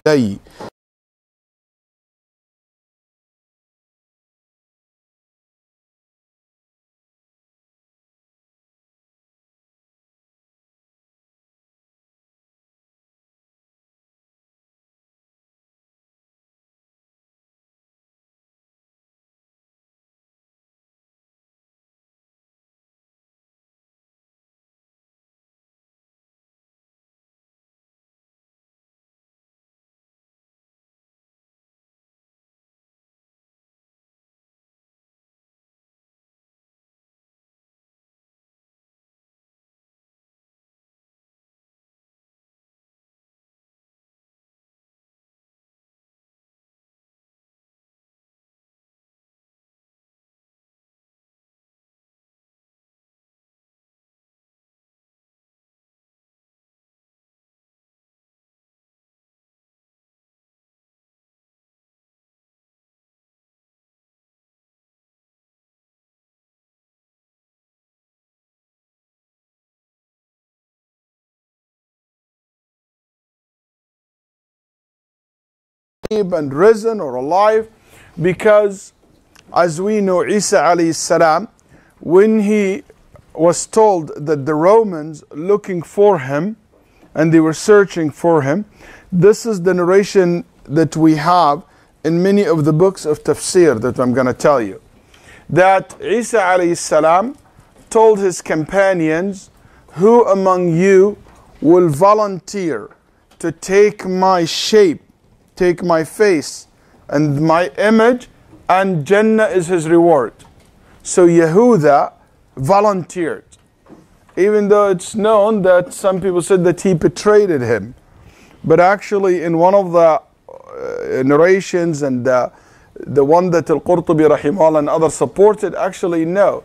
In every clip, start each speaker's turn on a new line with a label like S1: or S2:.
S1: إلي. And risen or alive, because as we know, Isa alayhi salam, when he was told that the Romans looking for him and they were searching for him, this is the narration that we have in many of the books of tafsir that I'm going to tell you, that Isa alayhi salam told his companions, who among you will volunteer to take my shape, take my face and my image, and Jannah is his reward. So Yehuda volunteered, even though it's known that some people said that he betrayed him. But actually in one of the narrations, and the one that Al-Qurtubi rahimahullah and others supported, actually no.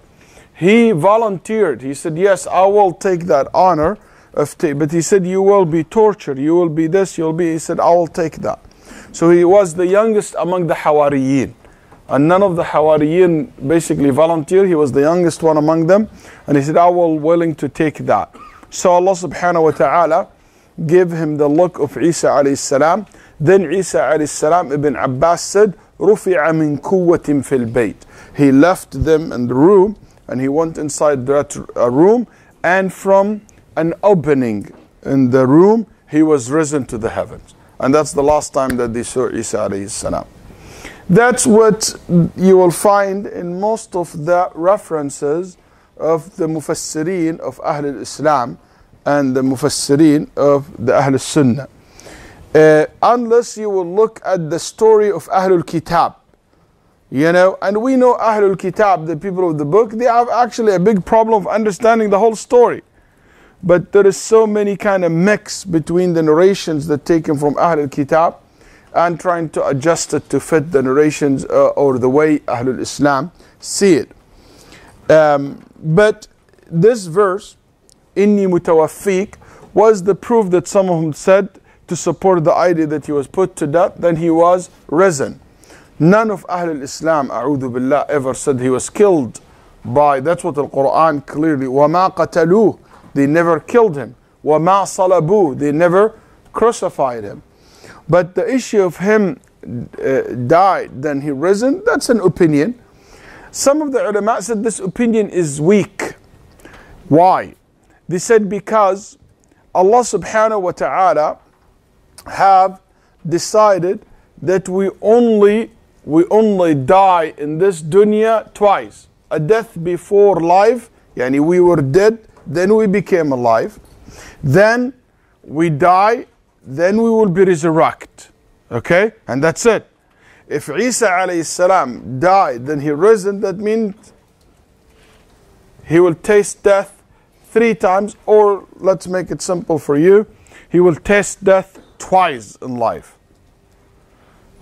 S1: He volunteered. He said, yes, I will take that honor. But he said, you will be tortured, you will be this, you will be, he said, I will take that. So he was the youngest among the Hawariyin. And none of the Hawariyin basically volunteered. He was the youngest one among them. And he said, I will willing to take that. So Allah subhanahu wa ta'ala gave him the look of Isa alayhi salam. Then Isa alayhi salam, Ibn Abbas said, رُفِعَ مِن قُوَّةٍ فِي الْبَيْتِ. He left them in the room and he went inside that room, and from an opening in the room, he was risen to the heavens. And that's the last time that they saw Isa alayhi salam. That's what you will find in most of the references of the Mufassirin of Ahl al-Islam and the Mufassirin of the Ahl al-Sunnah. Unless you will look at the story of Ahl al-Kitab. You know, and we know Ahl al-Kitab, the people of the book, they have actually a big problem of understanding the whole story. But there is so many kind of mix between the narrations that taken from Ahl al-Kitab and trying to adjust it to fit the narrations or the way Ahl al-Islam see it. But this verse, Inni mutawaffiq, was the proof that some of them said to support the idea that he was put to death, then he was risen. None of Ahl al-Islam, a'udhu billah, ever said he was killed by, that's what the Quran clearly, وَمَا قَتَلُوهُ, they never killed him. وَمَا صَلَبُوهُ, they never crucified him. But the issue of him died, then he risen, that's an opinion. Some of the ulama said this opinion is weak. Why? They said because Allah subhanahu wa ta'ala have decided that we only die in this dunya twice. A death before life, yani we were dead, then we became alive. Then we die, then we will be resurrected. Okay? And that's it. If Isa alayhi salam died, then he risen, that means he will taste death 3 times, or let's make it simple for you, he will taste death twice in life.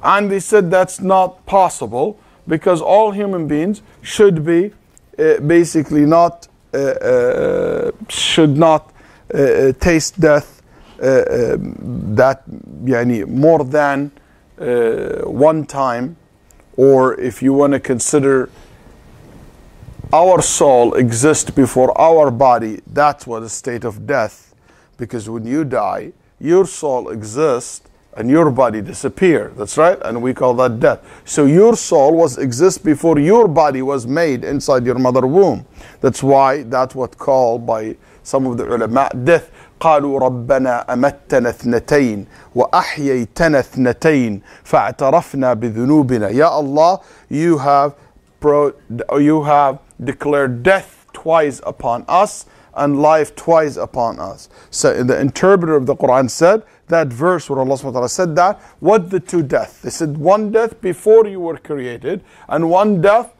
S1: And they said that's not possible because all human beings should be basically not should not taste death that yani more than 1 time, or if you want to consider our soul exists before our body, that's what a state of death, because when you die your soul exists and your body disappear. That's right, and we call that death. So your soul was exist before your body was made inside your mother womb. That's why that's what called by some of the ulama death. قالوا ربنا أمتنا اثنتين وأحييتنا اثنتين فاعترفنا بذنوبنا. Ya Allah, you have declared death twice upon us and life twice upon us. So the interpreter of the Quran said that verse where Allah subhanahu wa ta'ala said that, what the two deaths? They said one death before you were created and one death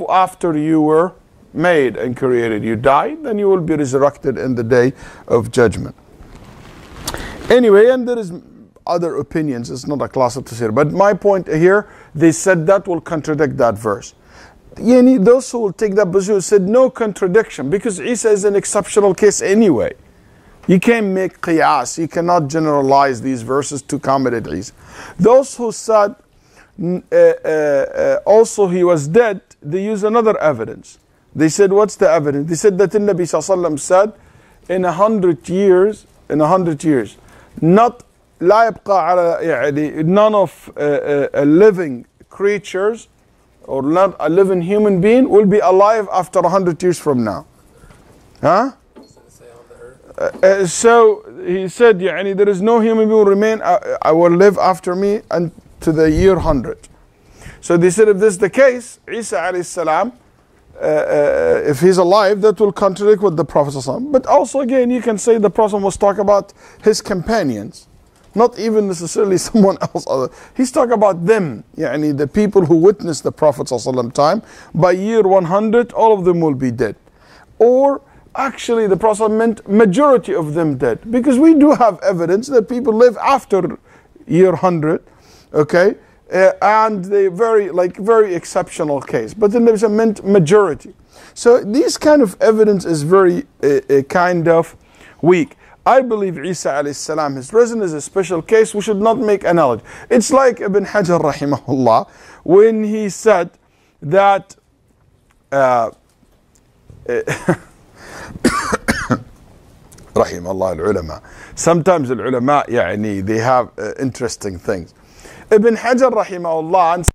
S1: after you were made and created. You died, then you will be resurrected in the day of judgment. Anyway, and there is other opinions. It's not a class of tafsir. But my point here, they said that will contradict that verse. Those who will take that position said no contradiction, because Isa is an exceptional case anyway. You can't make qiyas. You cannot generalize these verses to accommodate Isa. Those who said also he was dead, they use another evidence. They said, what's the evidence? They said that the Nabi Sallallahu Alaihi Wasallam said, in 100 years, not لا يبقى على none of living creatures or not a living human being will be alive after 100 years from now. Huh? So he said, there is no human being will remain, I will live after me and to the year 100. So they said, if this is the case, Isa alayhi salam, if he's alive, that will contradict with the Prophet ﷺ. But also again, you can say the Prophet was talking about his companions, not even necessarily someone else. He's talking about them, the people who witnessed the Prophet ﷺ time. By year 100, all of them will be dead. Or actually the Prophet meant majority of them dead, because we do have evidence that people live after year 100, okay? And they very exceptional case, but then there's a meant majority. So this kind of evidence is very kind of weak. I believe Isa alayhi salam, his resurrection is a special case. We should not make analogy. It's like Ibn Hajar rahimahullah when he said that rahimahullah al-ulama. Sometimes al-ulama they have interesting things. Ibn Hajar rahimahullah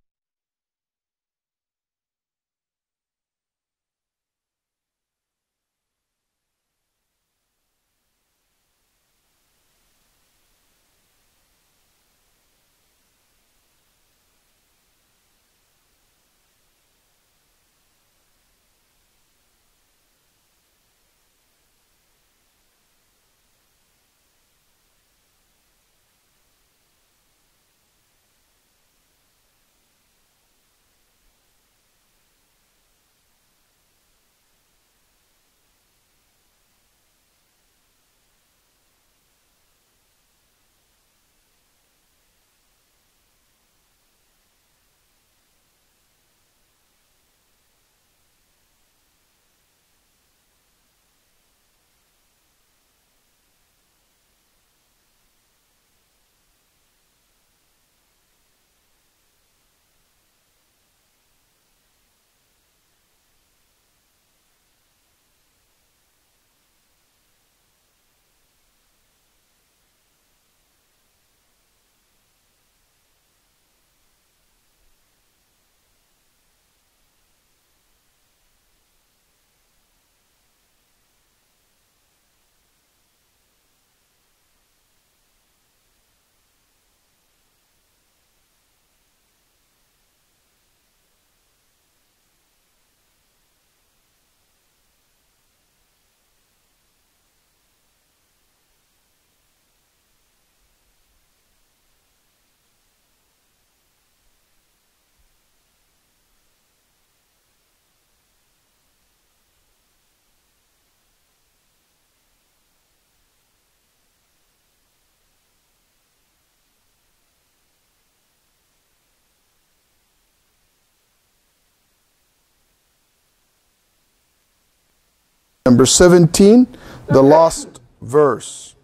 S1: number 17, the last verse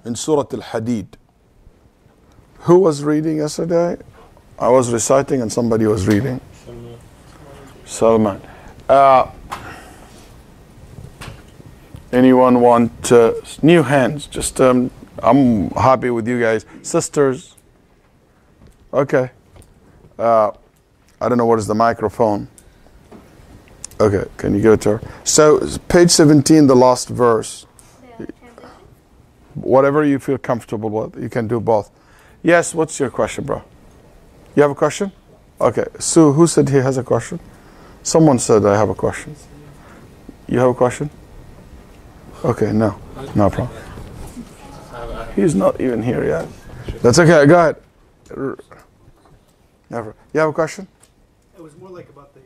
S1: in Surah Al-Hadid. Who was reading yesterday? I was reciting and somebody was reading. Salman. Anyone want new hands? Just I'm happy with you guys. Sisters. Okay. I don't know what is the microphone. Okay, can you give it to her? So, page 17, the last verse. Whatever you feel comfortable with, you can do both. Yes, what's your question, bro? You have a question? Okay, Sue, who said he has a question? Someone said I have a question. You have a question? Okay, no problem. He's not even here yet. That's okay, go ahead. Never. You have a question?
S2: It was more like about the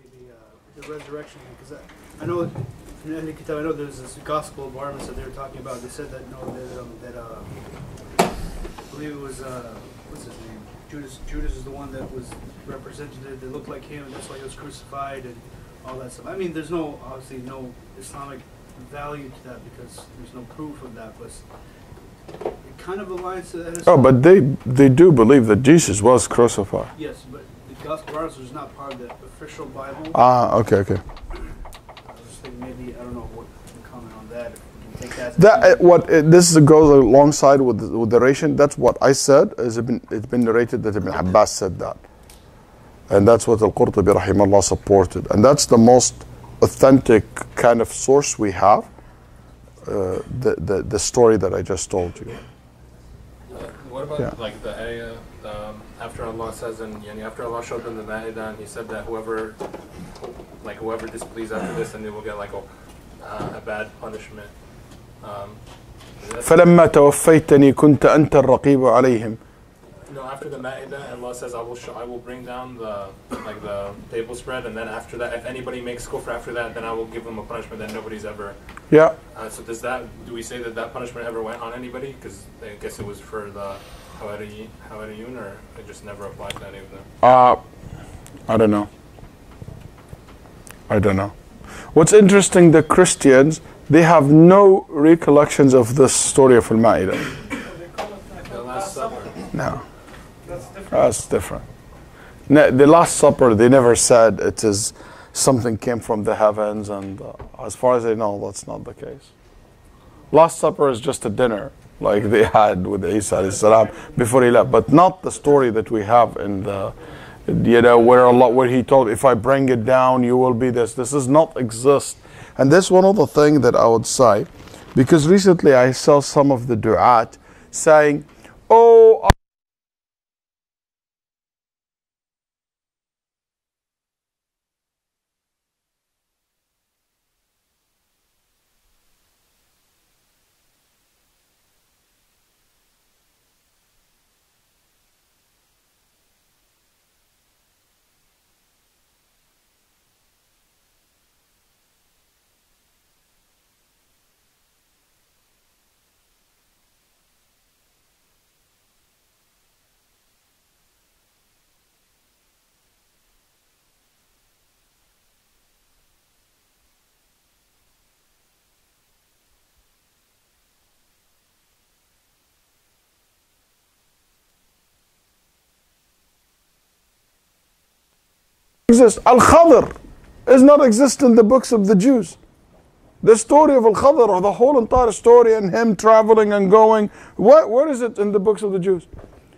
S2: resurrection, because I know there's this gospel of Barnabas that they were talking about. They said that I believe it was what's his name? Judas is the one that was represented. They looked like him, and that's why he was crucified and all that stuff. I mean, there's obviously no Islamic value to that because there's no proof of that, but it kind of aligns to that.
S1: Oh, but they do believe that Jesus was crucified.
S2: Yes, but the Gospel of Barnabas is not part of the official Bible.
S1: Ah, okay.
S2: I was thinking maybe, I don't know what you can comment on that. If you can take that.
S1: This goes alongside with the narration. That's what I said. It's been narrated that Ibn Abbas said that, and that's what Al-Qurtubi rahimahullah supported, and that's the most authentic kind of source we have. The story that I just told you.
S3: What about like the ayah after Allah says, and after Allah showed them the Ma'idah, and He said that whoever displeased after this, and they will get like a bad punishment.
S1: فلما توفيتني كنت أنت الرقيب عليهم.
S3: No, after the Ma'idah, Allah says, I will bring down the table spread, and then after that, if anybody makes kufr after that, then I will give them a punishment that nobody's ever.
S1: Yeah.
S3: So do we say that punishment ever went on anybody? Because I guess it was for the Hawariyun, or it just never applied to any of them?
S1: I don't know. What's interesting, the Christians, they have no recollections of this story of Al-Ma'idah.
S3: The Last Supper.
S1: No. That's different. No, the Last Supper, they never said it is something came from the heavens, and as far as I know, that's not the case. Last Supper is just a dinner like they had with Isa alayhi salam before he left, but not the story that we have in the, where He told, if I bring it down, you will be this. This does not exist. And that's one of the things that I would say, because recently I saw some of the du'at saying, oh, exist. Al-Khadr does not exist in the books of the Jews. The story of Al-Khadr, or the whole entire story, and him traveling and going, where is it in the books of the Jews?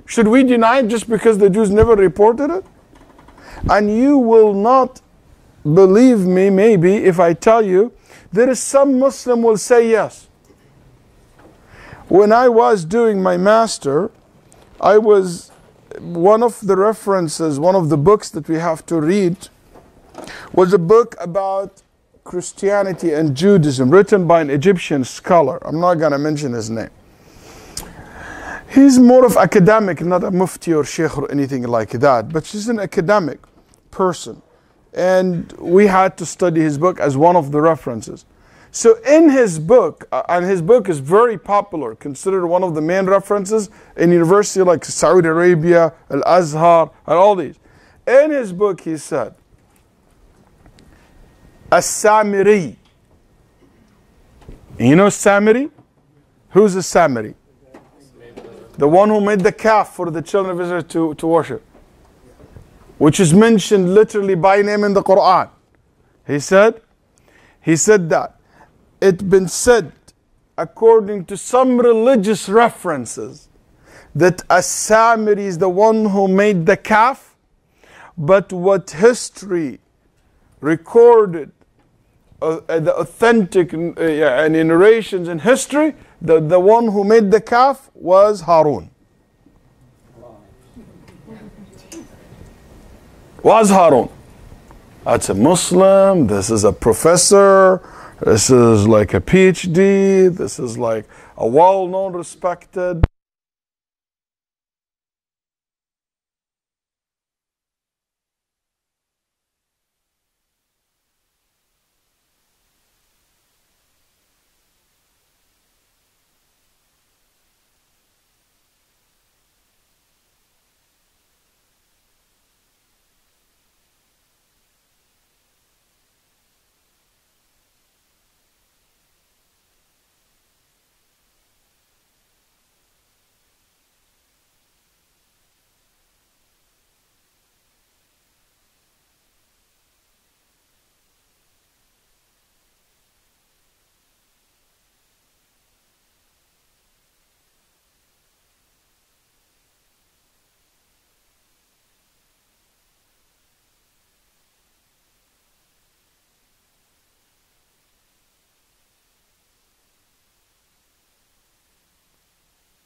S1: Should we deny it just because the Jews never reported it? And you will not believe me, maybe, if I tell you, there is some Muslim will say yes. When I was doing my master, one of the references, one of the books that we have to read was a book about Christianity and Judaism, written by an Egyptian scholar. I'm not going to mention his name. He's more of academic, not a mufti or sheikh or anything like that, but he's an academic person. And we had to study his book as one of the references. So in his book, and his book is very popular, considered one of the main references in university like Saudi Arabia, Al-Azhar, and all these. In his book he said, As-Samiri. You know Samiri? Who's a Samiri? The one who made the calf for the children of Israel to worship, which is mentioned literally by name in the Quran. He said that it's been said according to some religious references, that As-Samiri is the one who made the calf, but what history recorded, the authentic narrations in history, the one who made the calf was Harun. Was Harun. That's a Muslim, this is a professor, this is like a PhD, this is like a well-known, respected.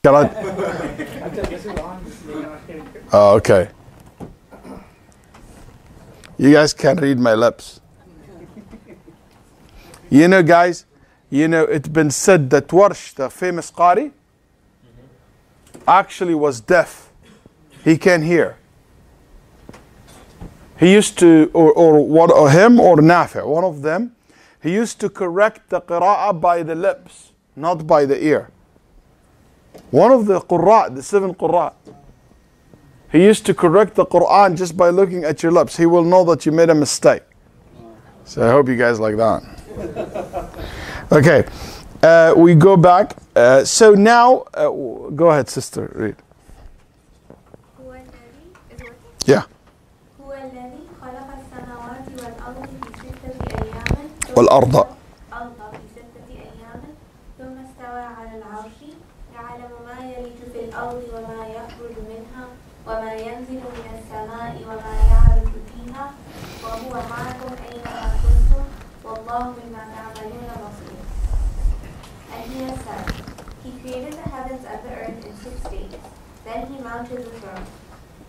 S1: Can I? Oh, okay. You guys can read my lips. You know, guys, it's been said that Warsh, the famous Qari, actually was deaf. He can't hear. He used to, or him or Nafi, one of them, he used to correct the qira'ah by the lips, not by the ear. One of the Qurra, the 7 Qurra, he used to correct the Quran just by looking at your lips. He will know that you made a mistake. So I hope you guys like that. Okay, we go back. So now, go ahead, sister, read. Yeah. والأرض
S4: الأرض وما يخرج منها وما ينزل من السماء وما يعرج فيها وهو معكم أينما كنتم والله بما تعملون بصير. And he has said, He created the heavens and the earth in 6 days. Then He mounted the throne.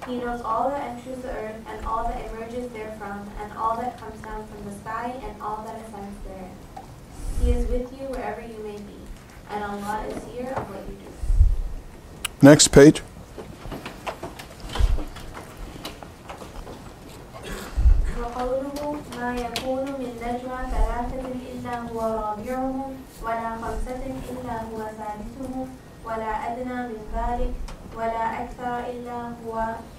S4: He knows all that enters the earth and all that emerges therefrom and all that comes down from the sky and all that ascends therein. He is with you wherever you may be, and Allah is seer of what you do.
S1: Next page.
S4: وقوله ما يكون من نجوى ثلاثة إلا هو رابعهم ولا خمسة إلا هو سادسهم ولا أدنى من ذلك ولا أكثر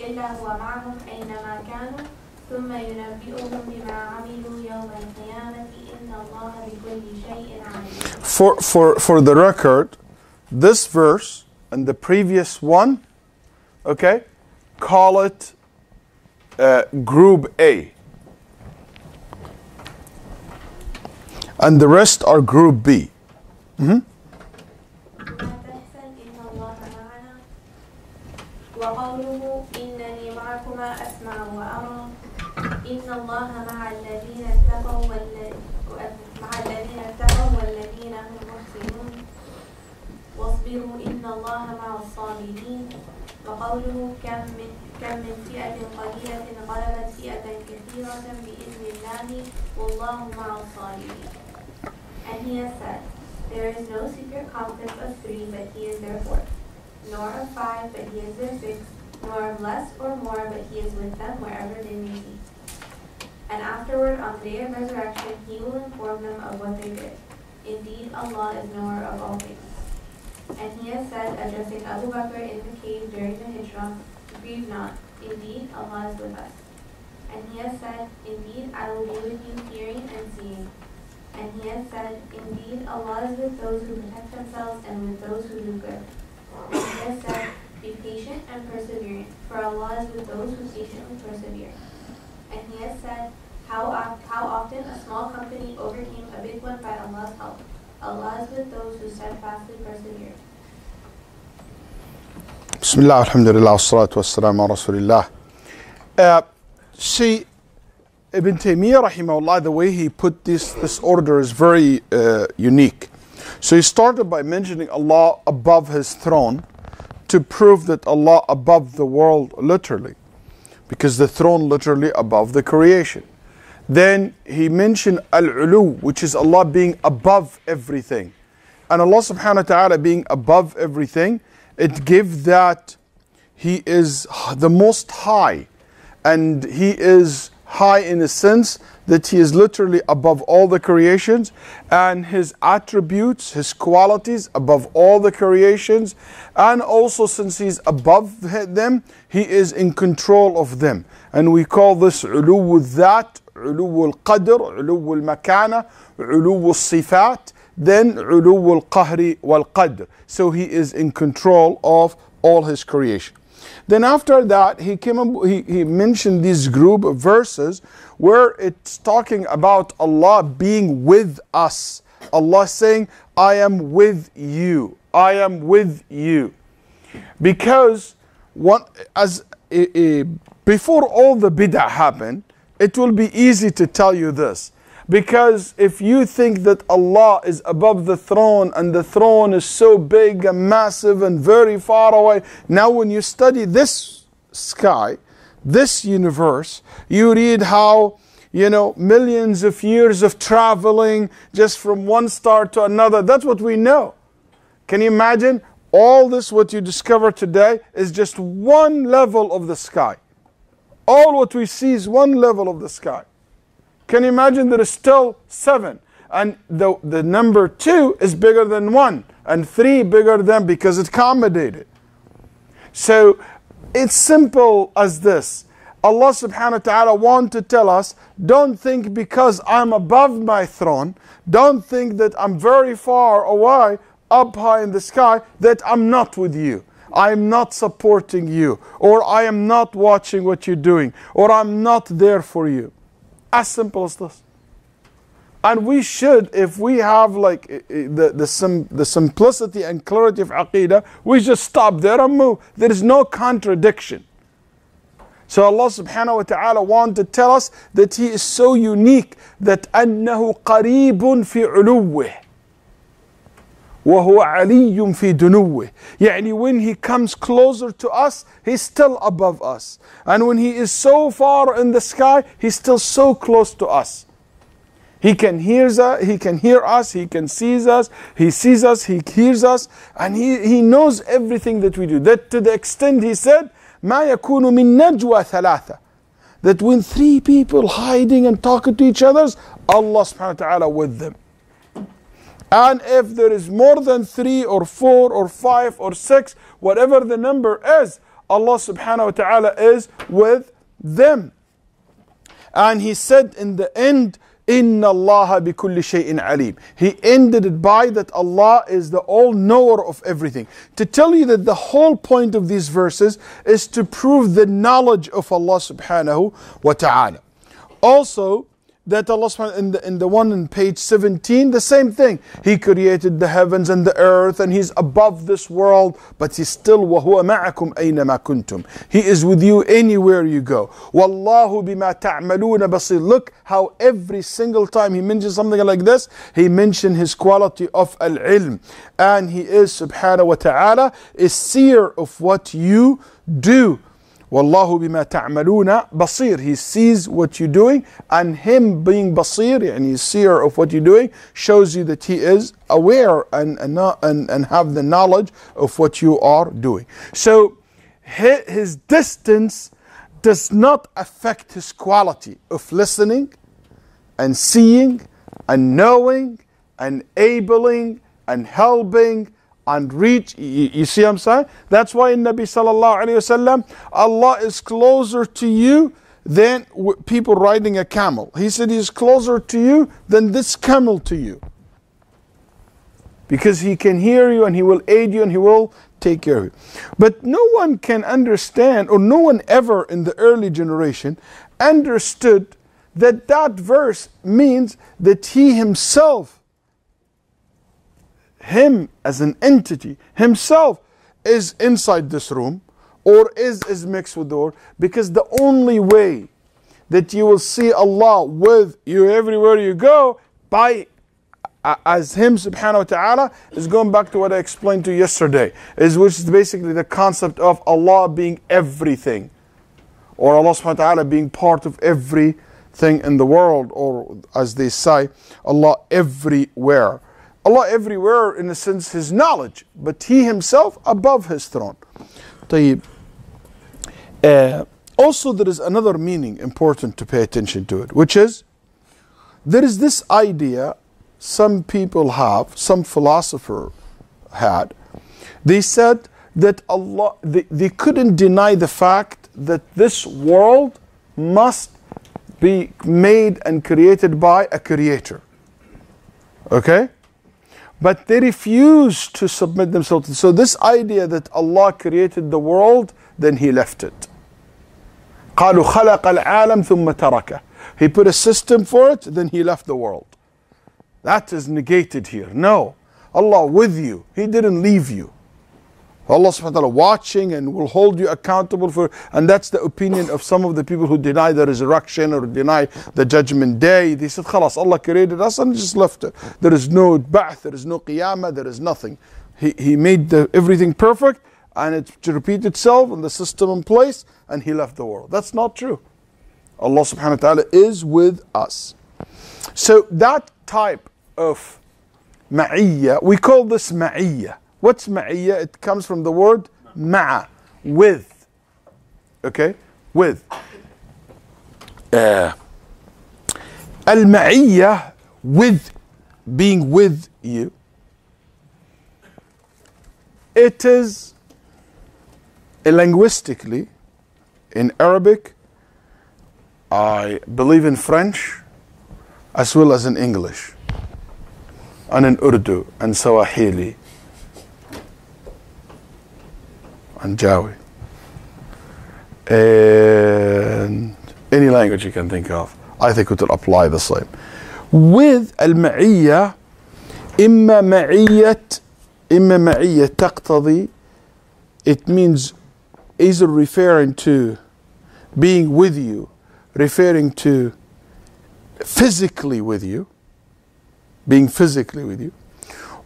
S4: إلا هو معهم أينما كانوا ثم ينبئهم بما عملوا يوم القيامة إن الله بكل شيء عليم.
S1: For the record, this verse and the previous one, okay, call it group A. And the rest are group B.
S4: وقوله إنني معكما أسمع وأرى إن الله مع الذين اتقوا والذين هم محسنون واصبروا إن الله مع الصابرين وقوله كم من فئة قليلة غلبت فئة كثيرة بإذن الله والله مع الصابرين. And he has said, there is no secret conflict of 3, but he is their 4th, nor of 5, but he is their 6th, nor of less or more, but he is with them wherever they may be. And afterward, on the day of resurrection, he will inform them of what they did. Indeed, Allah is knower of all things. And he has said, addressing Abu Bakr in the cave during the Hijrah, grieve not, indeed Allah is with us. And he has said, indeed I will be with you hearing and seeing. And he has said, indeed Allah is with those who protect themselves and with those who do good. And he has said, be patient and persevering, for Allah is with those who patiently persevere. And he has said, how often a small company overcame a big one by Allah's help. Allah is with those who steadfastly persevere.
S1: Bismillah, alhamdulillah, wassalatu wassalamu ala rasulillah. See, Ibn Taymiyyah rahimahullah, the way he put this order is very unique. So he started by mentioning Allah above his throne to prove that Allah above the world literally, because the throne literally above the creation. Then he mentioned Al-Ulu, which is Allah being above everything. And Allah subhanahu wa ta'ala being above everything, it gives that He is the most high. And He is high in a sense that He is literally above all the creations, and His attributes, His qualities above all the creations. And also, since He's above them, He is in control of them. And we call this ulu al-dhat, ulu al-qadr, ulu al-makana, ulu al-sifat, then ulu al-qahri wal-qadr. So He is in control of all His creation. Then after that, he mentioned this group of verses where it's talking about Allah being with us. Allah saying, I am with you. I am with you. Because before all the bid'ah happened, it will be easy to tell you this. Because if you think that Allah is above the throne and the throne is so big and massive and very far away, now when you study this sky, this universe, you read how, millions of years of traveling just from one star to another. That's what we know. Can you imagine? All this, what you discover today, is just one level of the sky. All what we see is one level of the sky. Can you imagine there is still 7? And the number 2 is bigger than 1. And 3 bigger than, because it's accommodated. So it's simple as this. Allah subhanahu wa ta'ala wants to tell us, don't think because I'm above my throne, don't think that I'm very far away, up high in the sky, that I'm not with you. I'm not supporting you. Or I am not watching what you're doing. Or I'm not there for you. As simple as this. And we should, if we have like the simplicity and clarity of Aqeedah, we just stop there and move. There is no contradiction. So Allah subhanahu wa ta'ala wants to tell us that He is so unique that أنه قريب في علوه وهو علي في دنوه. يعني when He comes closer to us, He's still above us. And when He is so far in the sky, He's still so close to us. He can hear us, He can see us, He sees us, He hears us, and He knows everything that we do. That to the extent He said, ما يكون من نجوى ثلاثة. That when 3 people hiding and talking to each other, Allah subhanahu wa ta'ala with them. And if there is more than 3 or 4 or 5 or 6, whatever the number is, Allah subhanahu wa ta'ala is with them. And He said in the end, Inna Allah bi kulli shay'in alim. He ended it by that Allah is the all-knower of everything. To tell you that the whole point of these verses is to prove the knowledge of Allah subhanahu wa ta'ala. Also, that Allah subhanahu in the one on page 17, the same thing. He created the heavens and the earth, and He's above this world, but He's still وَهُوَ مَعَكُمْ أَيْنَمَا كُنْتُمْ. He is with you anywhere you go. وَاللَّهُ بِمَا تَعْمَلُونَ بَصِيرٌ. Look how every single time He mentions something like this, He mentioned His quality of al-ilm. And He is subhanahu wa ta'ala is seer of what you do. Wallahu bima ta'maluna basir. He sees what you're doing, and Him being basir, and He's seer of what you're doing, shows you that He is aware and have the knowledge of what you are doing. So His distance does not affect His quality of listening and seeing and knowing and enabling and helping and reach. You see what I'm saying? That's why in Nabi sallallahu alayhi wasallam, Allah is closer to you than people riding a camel. He said He's closer to you than this camel to you. Because He can hear you and He will aid you and He will take care of you. But no one can understand, or no one ever in the early generation understood that that verse means that He Himself him as an entity, himself is inside this room or is mixed with the world, because the only way that you will see Allah with you everywhere you go by as him subhanahu wa ta'ala is going back to what I explained to you yesterday, which is basically the concept of Allah being everything, or Allah subhanahu wa ta'ala being part of everything in the world, or as they say, Allah everywhere. Allah everywhere in a sense his knowledge, but he himself above his throne. طيب. Also there is another meaning important to pay attention to it, which is there is this idea some people have, some philosopher had. They said that Allah, they couldn't deny the fact that this world must be made and created by a creator. Okay? But they refused to submit themselves to. So this idea that Allah created the world, then he left it. قالوا خلق العالم ثم تركه. He put a system for it, then he left the world. That is negated here. No. Allah with you. He didn't leave you. Allah subhanahu wa ta'ala watching and will hold you accountable for, and that's the opinion of some of the people who deny the resurrection or deny the judgment day. They said, khalas, Allah created us and just left it. There is no ba'th, there is no qiyamah, there is nothing. He made everything perfect and it to repeat itself and the system in place and he left the world. That's not true. Allah subhanahu wa ta'ala is with us. So that type of ma'iyya, we call this ma'iyya. What's ma'iyya? It comes from the word ma'a, with. Okay? With. Al-ma'iyya, with, being with you. It is linguistically, in Arabic, I believe in French, as well as in English, and in Urdu, and Swahili, and Jawi, and any language you can think of. I think it will apply the same. With al-ma'iyya, إما معية تقتضي, it means either referring to being with you, referring to physically with you, being physically with you,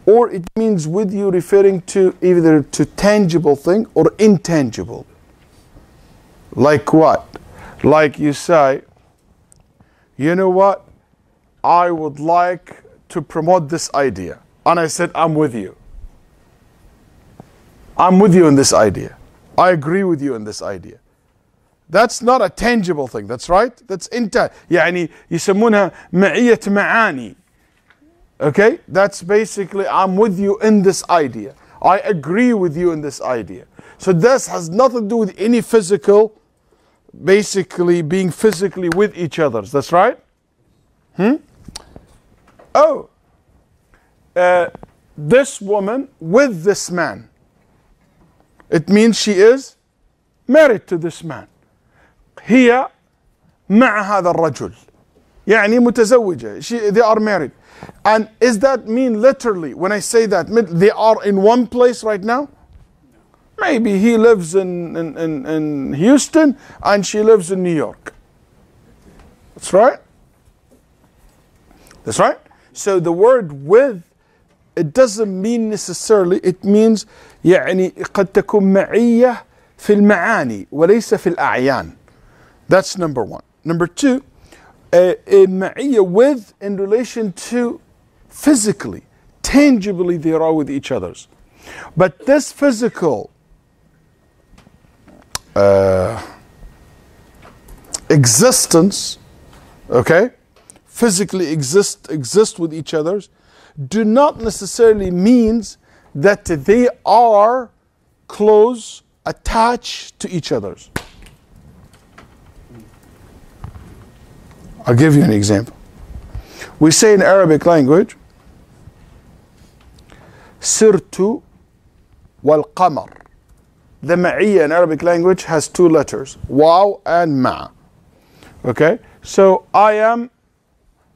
S1: or it means with you referring to either to tangible thing or intangible. Like what? Like you say, you know what? I would like to promote this idea. And I said, I'm with you. I'm with you in this idea. I agree with you in this idea. That's not a tangible thing. That's right. That's يعني يسمونها معية معاني. Okay? That's basically I'm with you in this idea. I agree with you in this idea. So this has nothing to do with any physical, basically being physically with each other. That's right? Oh. This woman with this man. It means she is married to this man. هي مع هذا الرجل. يعني متزوجة. They are married. And is that mean literally, when I say that, they are in one place right now? Maybe he lives in Houston and she lives in New York. That's right? That's right? So the word with, it doesn't mean necessarily, it means يعني قد تكون معية في المعاني وليس في الأعيان. That's number one. Number two, معية with in relation to physically, tangibly they are with each other. But this physical existence, okay, physically exist with each other, do not necessarily means that they are close, attached to each other. I'll give you an example. We say in Arabic language, Sirtu wal qamar. The ma'iyya in Arabic language has two letters, waw and ma. Okay? So I am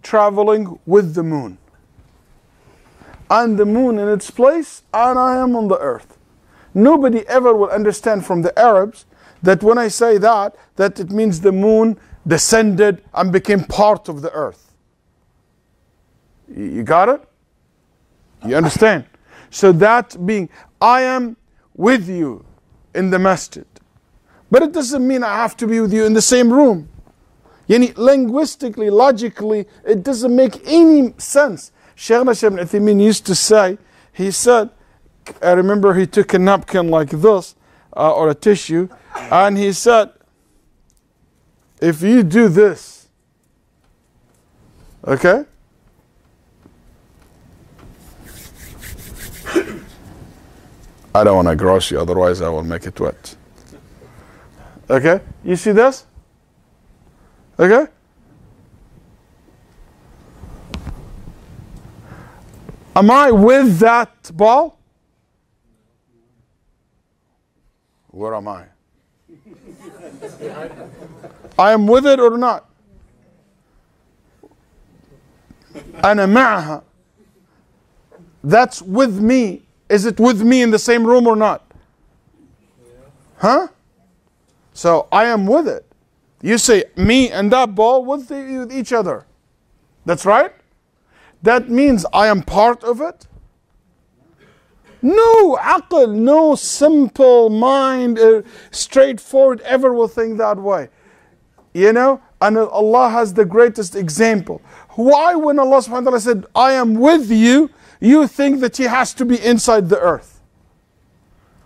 S1: traveling with the moon. and the moon in its place, and I am on the earth. Nobody ever will understand from the Arabs that when I say that it means the moon descended and became part of the earth. You got it? You understand? So that being, I am with you in the masjid. But it doesn't mean I have to be with you in the same room. Yani linguistically, logically, it doesn't make any sense. Shaykh Ibn Uthaymeen used to say, he said, I remember he took a napkin like this, or a tissue, and he said, if you do this, okay? I don't want to gross you, otherwise I will make it wet. Okay? You see this? Okay? Am I with that ball? Where am I? I am with it or not? أنا معها. That's with me. Is it with me in the same room or not? Huh? So I am with it. You say me and that ball with each other. That's right? That means I am part of it? No aql, no simple mind, straightforward ever will think that way. You know? And Allah has the greatest example. Why when Allah subhanahu wa ta'ala said, I am with you, you think that He has to be inside the earth?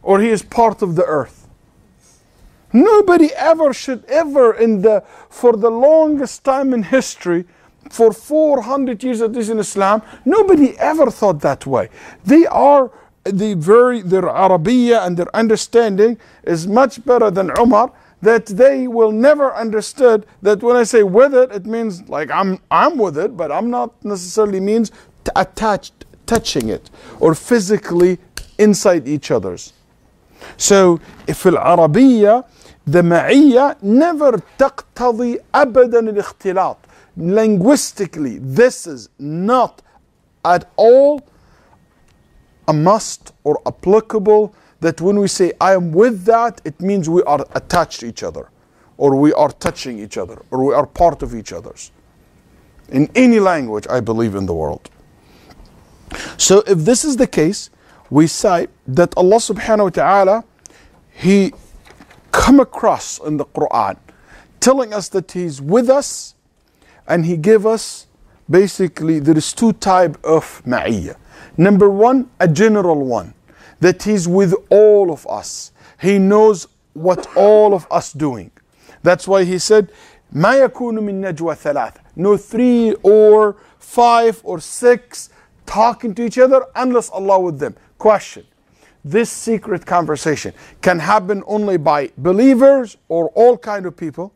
S1: Or He is part of the earth? Nobody ever should ever for the longest time in history, for 400 years at least in Islam, nobody ever thought that way. They are their Arabiya and their understanding is much better than Umar, that they will never understood that when I say with it, it means like I'm with it, but I'm not necessarily means attached, touching it, or physically inside each other's. So if العربية the معية never تقتضي أبدا الاختلاط. Linguistically, this is not at all a must or applicable that when we say I am with that, it means we are attached to each other, or we are touching each other, or we are part of each other's. In any language, I believe, in the world. So if this is the case, we say that Allah subhanahu wa ta'ala, He come across in the Quran telling us that He's with us, and He gave us, basically, there is two types of ma'iyya. Number one, a general one, that He's with all of us. He knows what all of us doing. That's why He said, مَا يَكُونُ مِن نَجْوَى ثَلَاثَ. No 3 or 5 or 6 talking to each other unless Allah with them. Question. This secret conversation can happen only by believers or all kind of people?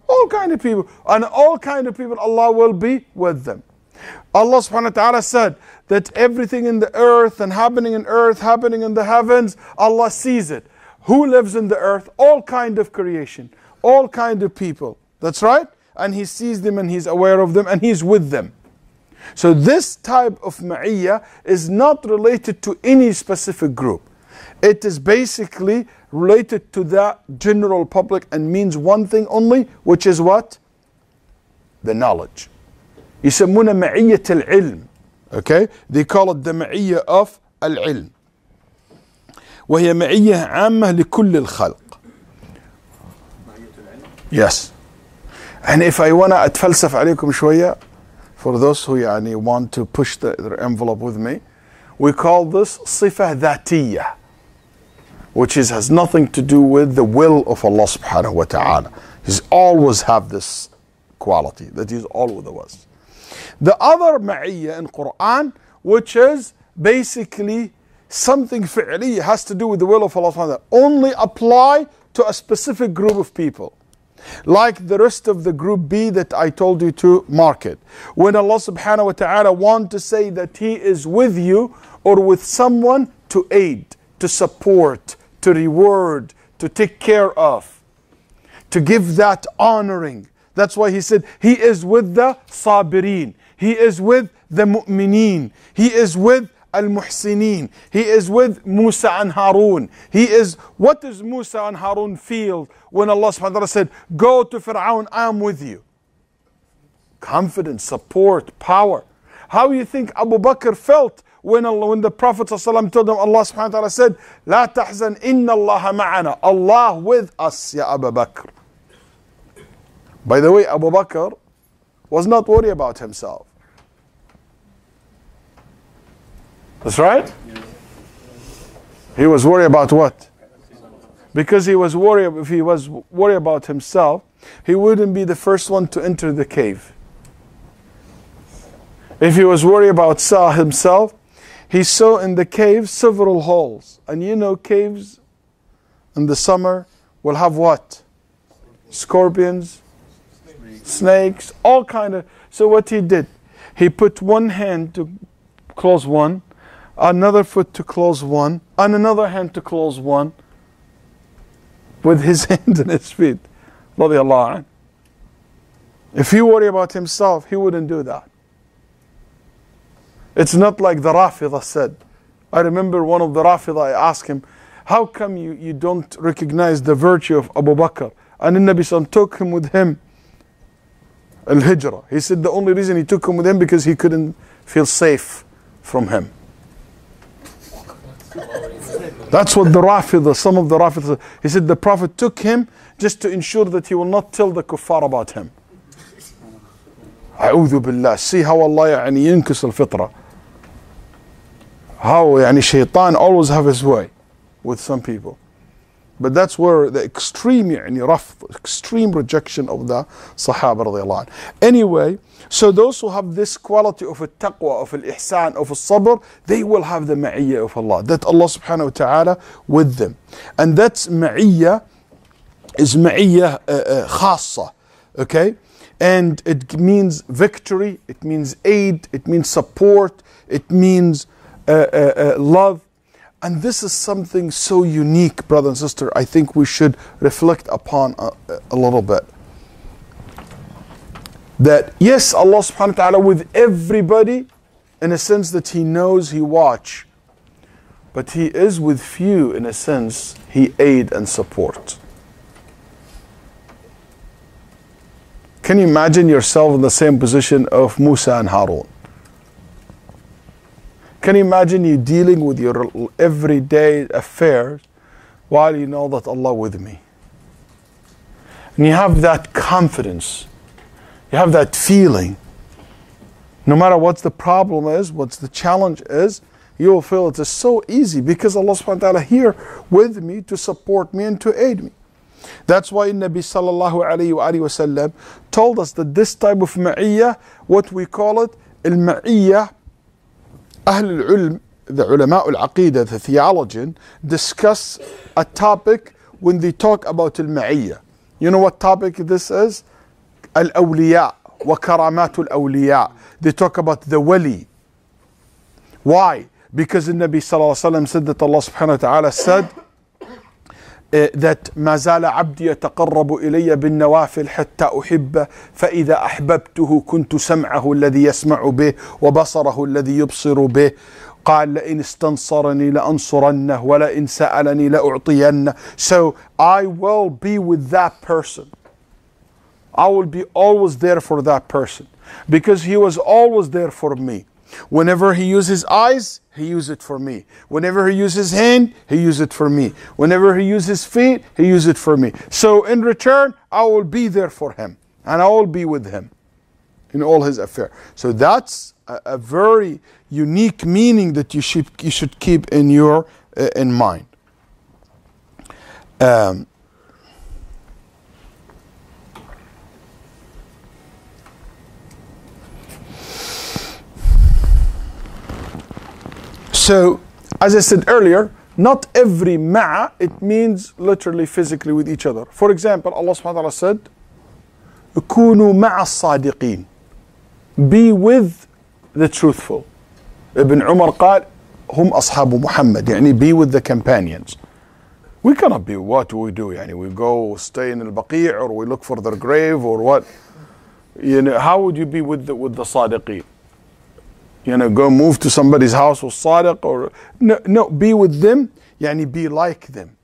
S1: All kind of people. And all kind of people, Allah will be with them. Allah subhanahu wa ta'ala said that everything in the earth and happening in earth, happening in the heavens, Allah sees it. Who lives in the earth? All kind of creation. All kind of people. That's right? And He sees them and He's aware of them and He's with them. So this type of ma'iyya is not related to any specific group. It is basically related to the general public and means one thing only, which is what? The knowledge. يسمونها معية العلم. Okay? They call it the معية of العلم. وهي معية عامة لكل الخلق. Yes. And if I want to أتفلسف عليكم شوية, for those who want to push their envelope with me, we call this صفة ذاتية, which has nothing to do with the will of Allah subhanahu wa ta'ala. He's always have this quality, that He's always with us. The other ma'iyya in Quran, which is basically something fi'li, has to do with the will of Allah subhanahu wa ta'ala, only apply to a specific group of people. Like the rest of the group B that I told you to mark it. When Allah subhanahu wa ta'ala want to say that He is with you or with someone to aid, to support, to reward, to take care of, to give that honoring. That's why He said He is with the sabirin. He is with the mu'mineen. He is with al-muhsineen. He is with Musa and Harun. What does Musa and Harun feel when Allah subhanahu wa ta'ala said, go to Fir'aun, I am with you? Confidence, support, power. How do you think Abu Bakr felt when the Prophet ﷺ told him, Allah subhanahu wa ta'ala said, لا تحزن إن الله معنا. Allah with us, ya Abu Bakr. By the way, Abu Bakr was not worried about himself. That's right? He was worried about what? Because he was worried, if he was worried about himself, he wouldn't be the first one to enter the cave. If he was worried about himself, he saw in the cave several holes. And you know caves in the summer will have what? Scorpions, snakes, all kind of. So what he did, he put one hand to close one, another foot to close one, and another hand to close one, with his hands and his feet. Radiallahu anh. If he worried about himself, he wouldn't do that. It's not like the Rafidah said. I remember one of the Rafidah, I asked him, how come you don't recognize the virtue of Abu Bakr? And the Nabi Sallallahu took him with him al-Hijrah. He said the only reason he took him with him because he couldn't feel safe from him. That's what the Rafidah, some of the Rafidah said. He said the Prophet took him just to ensure that he will not tell the kuffar about him. A'udhu billah. See how Allah ينكس الفطرة. How shaitan always have his way with some people. But that's where the extreme extreme rejection of the Sahaba radiallahu anh. Anyway, so those who have this quality of al-taqwa, of al-ihsan, of al-sabr, they will have the ma'iyyah of Allah. That Allah subhanahu wa ta'ala with them. And that's ma'iyyah, is ma'iyyah khassa. Okay? And it means victory, it means aid, it means support, it means love. And this is something so unique, brother and sister, I think we should reflect upon a little bit. That yes, Allah subhanahu wa ta'ala with everybody, in a sense that He knows, He watch. But He is with few, in a sense, He aid and support. Can you imagine yourself in the same position of Musa and Harun? Can you imagine you dealing with your everyday affairs while you know that Allah with me? And you have that confidence. You have that feeling. No matter what the problem is, what the challenge is, you will feel it is so easy because Allah subhanahu wa ta'ala here with me to support me and to aid me. That's why Nabi sallallahu alayhi wa sallam told us that this type of ma'iyyah, what we call it, al-ma'iyyah, Ahl al-Ulm, the ulama al-Aqeedah, the theologian, discuss a topic when they talk about al-ma'iyyah. You know what topic this is? Al-awliya wa karamatul awliya. They talk about the wali. Why? Because the Nabi sallallahu alayhi wa sallam said that Allah subhanahu wa ta'ala said that ما زال عبدي يتقرب إلي بالنوافل حتى أحبه فإذا أحببته كنت سمعه الذي يسمع به وبصره الذي يبصر به قال لئن استنصرني لأنصرنه ولئن سألني لأعطينه. So I will be with that person. I will be always there for that person because he was always there for me. Whenever he uses his eyes, he uses it for me. Whenever he uses his hand, he uses it for me. Whenever he uses his feet, he uses it for me. So in return, I will be there for him. And I will be with him in all his affairs. So that's a very unique meaning that you should keep in your in mind. So, as I said earlier, not every ma'a, it means literally physically with each other. For example, Allah subhanahu wa ta'ala said, كُونُوا مَعَ الصَّادِقِينَ. Be with the truthful. Ibn Umar قال, هم أصحاب محمد. يعني be with the companions. We cannot be what we do. يعني we go stay in al-Baqi' or we look for their grave or what. You know, how would you be with the صادقين? You know, go move to somebody's house or sadiq or no, be with them, yani be like them.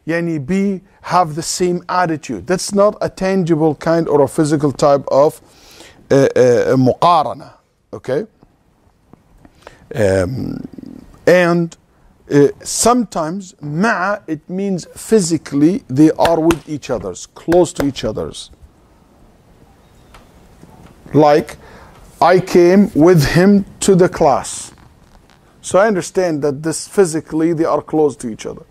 S1: Yani have the same attitude. That's not a tangible kind or a physical type of muqarana. Okay? And sometimes ma'a, it means physically they are with each other's, close to each other's. Like I came with him to the class. So I understand that this physically they are close to each other.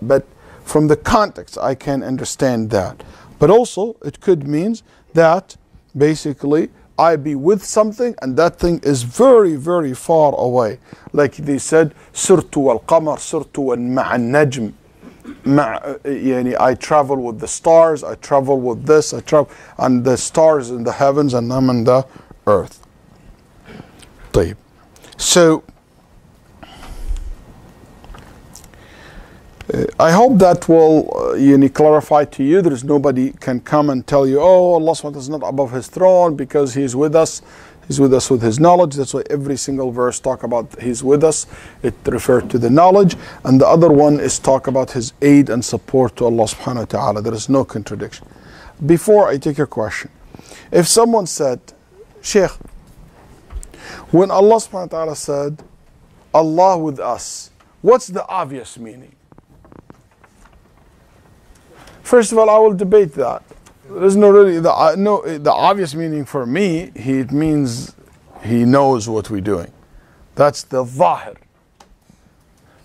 S1: But from the context I can understand that. But also it could mean that basically I be with something and that thing is very, very far away. Like they said, Surtu wal-qamar, surtu ma'an-najm. I travel with the stars, I travel with this, I travel, and the stars in the heavens and I'm in the earth. طيب. So, I hope that will clarify to you. There is nobody can come and tell you, oh, Allah SWT is not above His throne because He's with us. He's with us with His knowledge. That's why every single verse talk about He's with us. It refers to the knowledge. And the other one is talk about His aid and support to Allah subhanahu wa ta'ala. There is no contradiction. Before I take your question, if someone said, Shaykh, when Allah subhanahu wa ta'ala said, Allah with us, what's the obvious meaning? First of all, I will debate that. There's no really, the obvious meaning for me, it means He knows what we're doing. That's the zahir.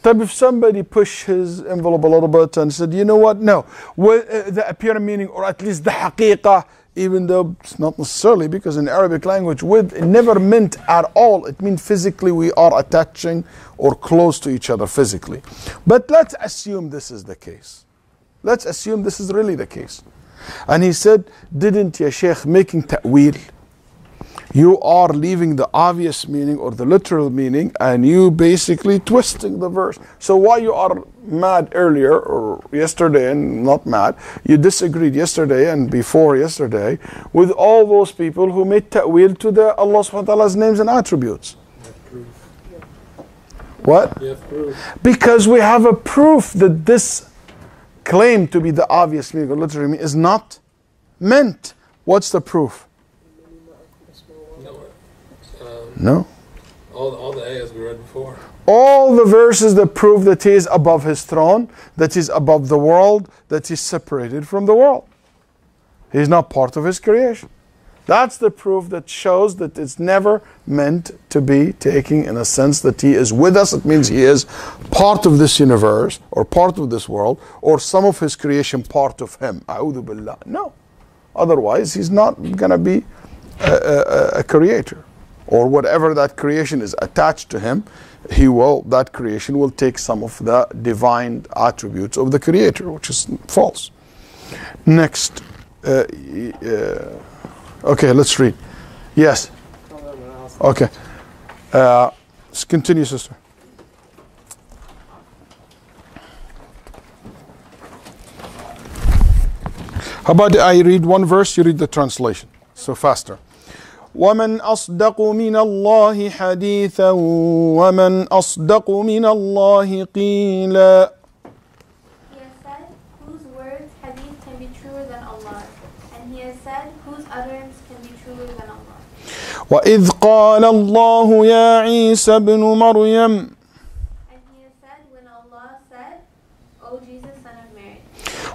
S1: But if somebody pushed his envelope a little bit and said, you know what, no, the apparent meaning, or at least the haqiqah, even though it's not necessarily, because in Arabic language, with it never meant at all. It means physically we are attaching or close to each other physically. But let's assume this is the case. Let's assume this is really the case. And he said, didn't ya Shaykh making ta'wil? You are leaving the obvious meaning or the literal meaning and you basically twisting the verse. So why you are mad earlier or yesterday and not mad, you disagreed yesterday and before yesterday with all those people who made ta'wil to the Allah subhanahu wa ta'ala's names and attributes. What? Because we have a proof that this claim to be the obvious meaning or literal meaning is not meant. What's the proof? No.
S3: All the ayahs we read before.
S1: All the verses that prove that He is above His throne, that He is above the world, that He is separated from the world. He is not part of His creation. That's the proof that shows that it's never meant to be taken in a sense that He is with us. It means He is part of this universe or part of this world or some of His creation part of Him. A'udhu billah. No. Otherwise, He's not going to be a creator. Or whatever that creation is attached to Him, that creation will take some of the divine attributes of the Creator, which is false. Next. Okay, let's read. Yes. Okay. Let's continue, sister. How about I read one verse, you read the translation. So faster. وَمَنْ أَصْدَقُ مِنَ اللَّهِ حَدِيثًا وَمَنْ أَصْدَقُ مِنَ اللَّهِ قِيلًا.
S4: He has said, whose words hadith can be truer than Allah, and He has said, whose utterance can be truer than Allah.
S1: وَإِذْ قَالَ اللَّهُ يَا عِيسَى ابْنُ مَرْيَمَ.
S4: And He has said, when Allah said, O Jesus, son of Mary,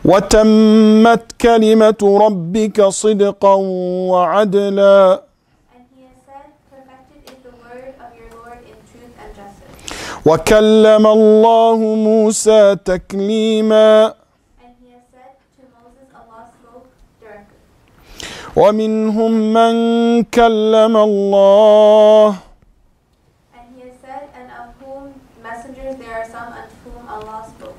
S1: وَتَمَّتْ كَلِمَةُ رَبِّكَ صِدْقًا وَعَدْلًا. وَكَلَّمَ اللَّهُ مُوسَى تَكْلِيمًا.
S4: And He has said to Moses, Allah spoke directly.
S1: وَمِنْهُمْ مَنْ كَلَّمَ اللَّهُ.
S4: And He has said, and of whom messengers there are some unto whom Allah spoke.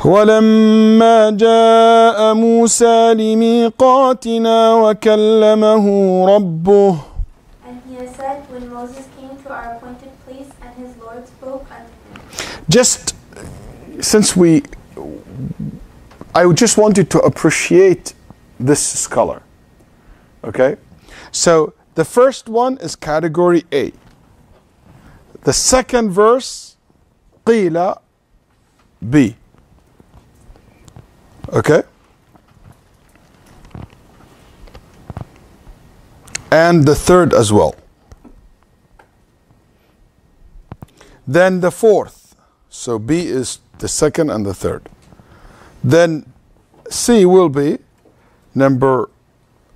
S1: وَلَمَّا جَاءَ مُوسَى لِمِيقَاتِنَا وَكَلَّمَهُ رَبُّهُ.
S4: And He has said, when Moses came to our appointed place and his Lord spoke unto him.
S1: Just since I just wanted to appreciate this scholar. Okay? So The first one is category A. The second verse, قيل B. Okay? And the third as well. Then the fourth. So B is the second and the third. Then C will be number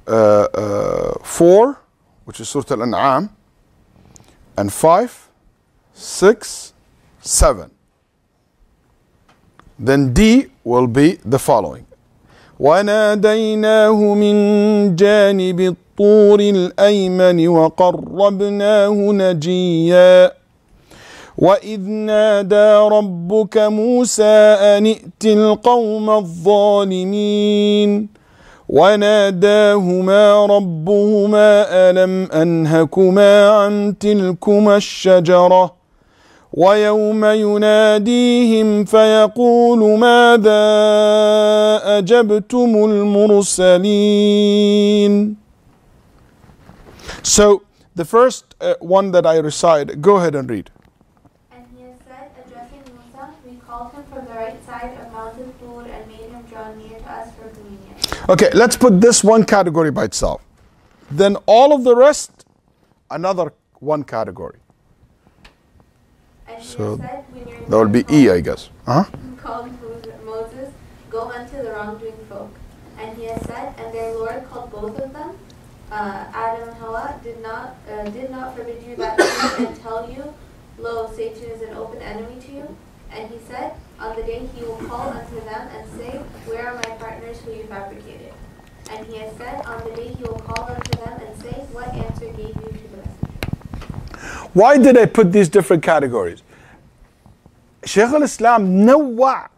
S1: 4, which is Surah Al-An'am, and 5, 6, 7. Then D will be the following. وَنَادَيْنَاهُ مِنْ جَانِبِ الطُّورِ الْأَيْمَنِ وَقَرَّبْنَاهُ نَجِيًّا وَإِذْ نَادَى رَبُّكَ مُوسَىٰ أَنِ ائْتِ الْقَوْمَ الظَّالِمِينَ وناداهما ربهما ألم أنهكما عن تلكما الشجرة ويوم يناديهم فيقول ماذا أجبتم المرسلين. So the first one that I recite, go ahead and read.
S4: And he has said, addressing Musa, we called him from the right side of Mountain Tur and made him draw near to us for communion.
S1: Okay, let's put this one category by itself. Then all of the rest, another one category.
S4: And
S1: So
S4: he said, when you're
S1: that will be E, I guess.
S4: called Moses, go unto the wrongdoing folk. And he has said, and their Lord called both of them, Adam and Hawa, did not forbid you that thing and tell you, lo, Satan is an open enemy to you. And he said, on the day he will call unto them and say, where are my partners who you fabricated? And he has said, on the day he will call unto them and say, what answer gave you to the messenger?
S1: Why did I put these different categories? Shaykh al-Islam نوع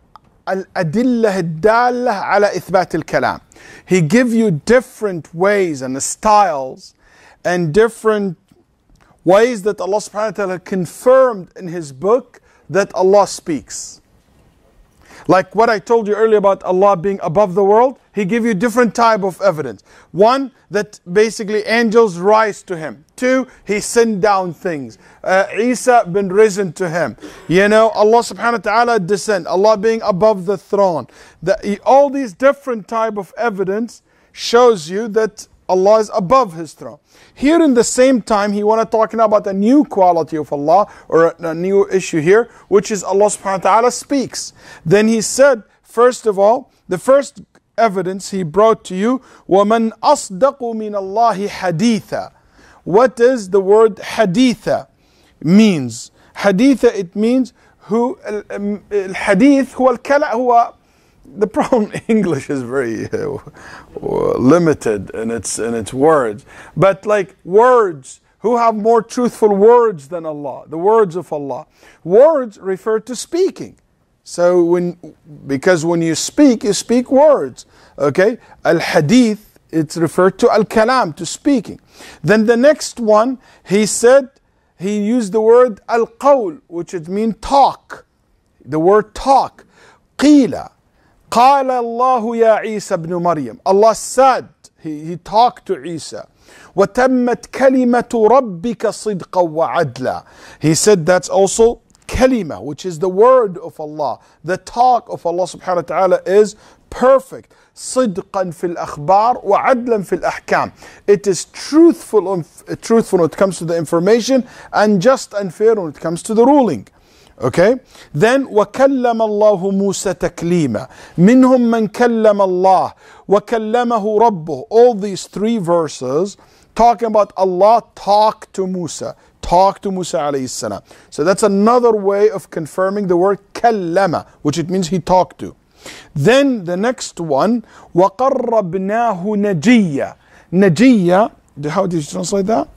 S1: الأدلة الدالة على إثبات الكلام. He give you different ways and styles and different ways that Allah subhanahu wa ta'ala confirmed in His book that Allah speaks. Like what I told you earlier about Allah being above the world, He give you different type of evidence. One, that basically angels rise to Him. Two, He sent down things. Isa been risen to Him. You know, Allah subhanahu wa ta'ala descend. Allah being above the throne. All these different type of evidence shows you that Allah is above His throne. Here in the same time, He want to talk about a new quality of Allah, or a new issue here, which is Allah subhanahu wa ta'ala speaks. Then He said, first of all, the first evidence He brought to you, وَمَنْ أَصْدَقُ مِنَ اللَّهِ حَدِيثًا. What does the word haditha means? Haditha, it means who, الحديث هو الكلام هو. The problem in English is very limited in its words. But like words, who have more truthful words than Allah? The words of Allah. Words refer to speaking. So because when you speak words. Okay? Al-Hadith, it's referred to Al-Kalam, to speaking. Then the next one, he said, he used the word Al-Qawl, which it means talk. The word talk. Qila. قال الله يا عيسى ابن مريم. Allah said, he talked to Isa. وتمت كلمة ربك صدقا وعدلا. He said that's also kalima, which is the word of Allah. The talk of Allah subhanahu wa ta'ala is perfect. صدقا في الأخبار وعدلا في الأحكام. It is truthful when it comes to the information, and just and fair when it comes to the ruling. Okay, then وَكَلَّمَ اللَّهُ مُوسَى تَكْلِيمًا. مِنْهُمْ مَنْ كَلَّمَ اللَّهُ وَكَلَّمَهُ رَبُّهُ. All these three verses talking about Allah talk to Musa alayhi salam. So that's another way of confirming the word كَلَّمَ, which it means he talked to. Then the next one, وَقَرَّبْنَاهُ نَجِيًّا. Najiyya, how do you translate that?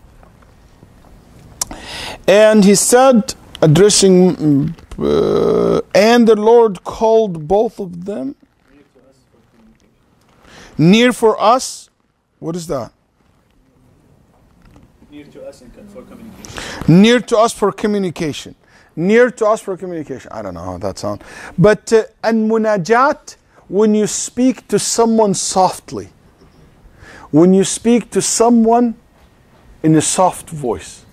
S1: And he said, addressing, and the Lord called both of them near for us. What is that?
S2: Near to us for communication.
S1: Near to us for communication. Near to us for communication. I don't know how that sounds. But and munajat, when you speak to someone softly, when you speak to someone in a soft voice.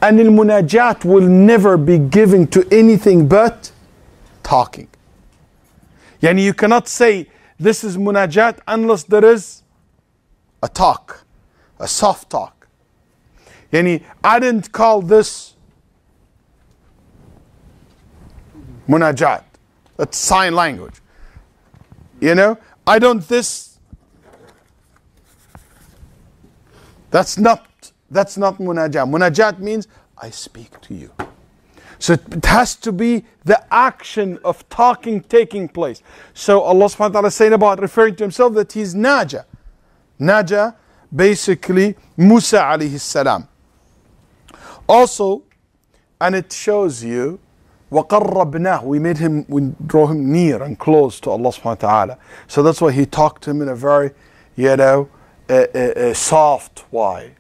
S1: And al-munajat will never be given to anything but talking. Yani you cannot say this is munajat unless there is a talk, a soft talk. Yani I didn't call this munajat. That's sign language. You know, I don't this. That's not munajat. Munajat means I speak to you. So it has to be the action of talking taking place. So Allah subhanahu wa ta'ala is saying about referring to himself that he's Naja. Naja, basically Musa alayhi salam. Also, and it shows you, وَقَرَّبْنَاهُ, we draw him near and close to Allah subhanahu wa ta'ala. So that's why he talked to him in a very, a soft way.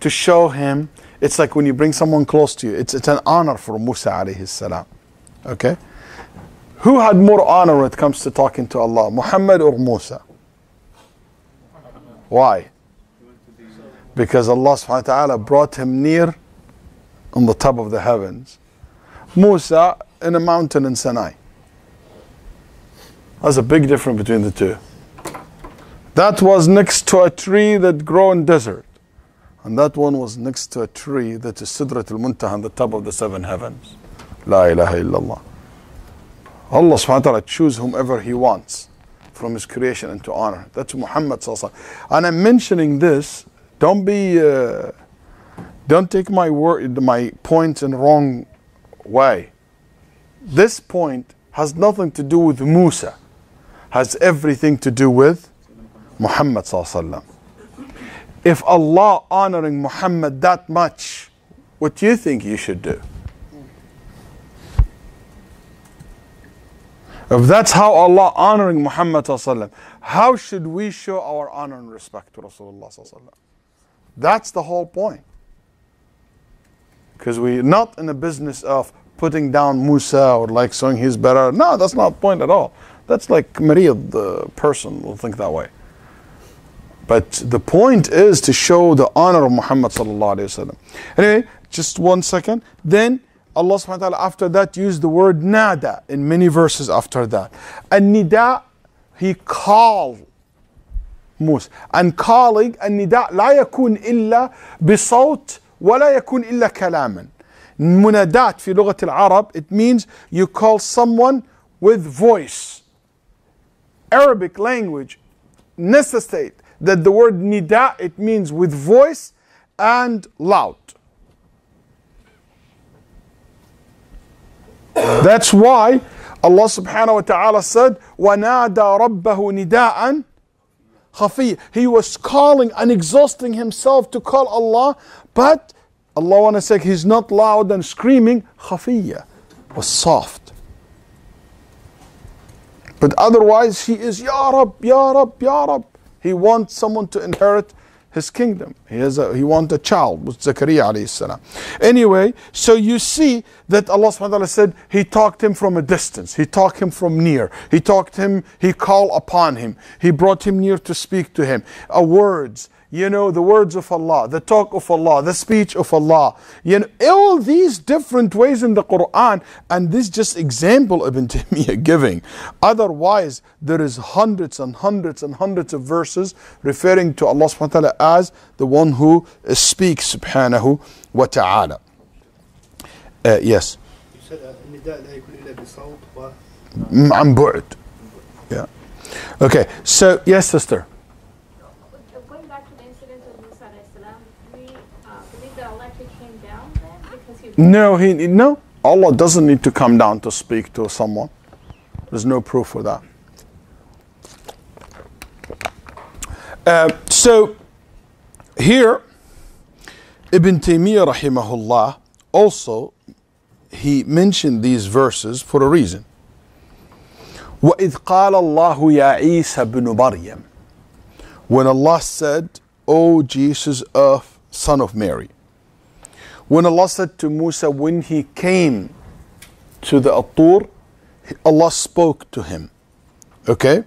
S1: To show him, it's like when you bring someone close to you, it's an honor for Musa alayhi salam. Okay? Who had more honor when it comes to talking to Allah, Muhammad or Musa? Why? Because Allah subhanahu wa ta'ala brought him near on the top of the heavens. Musa in a mountain in Sinai. There's a big difference between the two. That was next to a tree that grew in desert. And that one was next to a tree that is Sidrat al-Muntaha on the top of the seven heavens. La ilaha illallah. Allah subhanahu wa ta'ala chooses whomever he wants from his creation and to honor. That's Muhammad sallallahu alaihi wasallam. And I'm mentioning this, don't take my points in the wrong way. This point has nothing to do with Musa. Has everything to do with Muhammad sallallahu alaihi wasallam. If Allah honoring Muhammad that much, what do you think you should do? If that's how Allah honoring Muhammad sallallahu alaihi wasallam, how should we show our honor and respect to Rasulullah sallallahu alaihi wasallam? That's the whole point. Because we're not in the business of putting down Musa or like saying he's better. No, that's not the point at all. That's like Marid, the person will think that way. But the point is to show the honor of Muhammad sallallahu alaihi wasallam. Anyway, just 1 second. Then Allah subhanahu wa ta'ala after that used the word nada in many verses after that. And nida, he called Musa. And calling, and nida لا يكون إلا بصوت ولا يكون إلا كلاما. Munadat في لغة العرب, it means you call someone with voice. Arabic language necessitate that the word nida, it means with voice and loud. That's why Allah subhanahu wa ta'ala said, وَنَادَى رَبَّهُ نِدَاءً خَفِيًّا. He was calling and exhausting himself to call Allah, but Allah want to say he's not loud and screaming. خَفِيًّا was soft. But otherwise he is Ya Rab, Ya Rab, Ya Rab. He wants someone to inherit his kingdom. He wants a child with Zakaria alayhi salam. Anyway, so you see that Allah subhanahu wa ta'ala said he talked him from a distance. He talked him from near. He called upon him. He brought him near to speak to him. Words, the words of Allah, the talk of Allah, the speech of Allah. All these different ways in the Quran, and this just example Ibn Taymiyyah giving. Otherwise, there is hundreds and hundreds and hundreds of verses referring to Allah subhanahu wa ta'ala as the one who speaks subhanahu wa ta'ala. Yes.
S2: You said النداء لا يكون إلا بصوت و
S1: عن بعد. Yeah. Okay. So yes, sister.
S5: Going back to the incident of Musa alayhi salam, we believe that Allah actually came down then because he.
S1: No. Allah doesn't need to come down to speak to someone. There's no proof for that. So here, Ibn Taymiyyah rahimahullah also he mentioned these verses for a reason. وَإِذْ قَالَ اللَّهُ يَا عِيسَى بْنُ مَرْيَمَ. When Allah said, O Jesus of son of Mary. When Allah said to Musa when he came to the At-Tur, Allah spoke to him. Okay?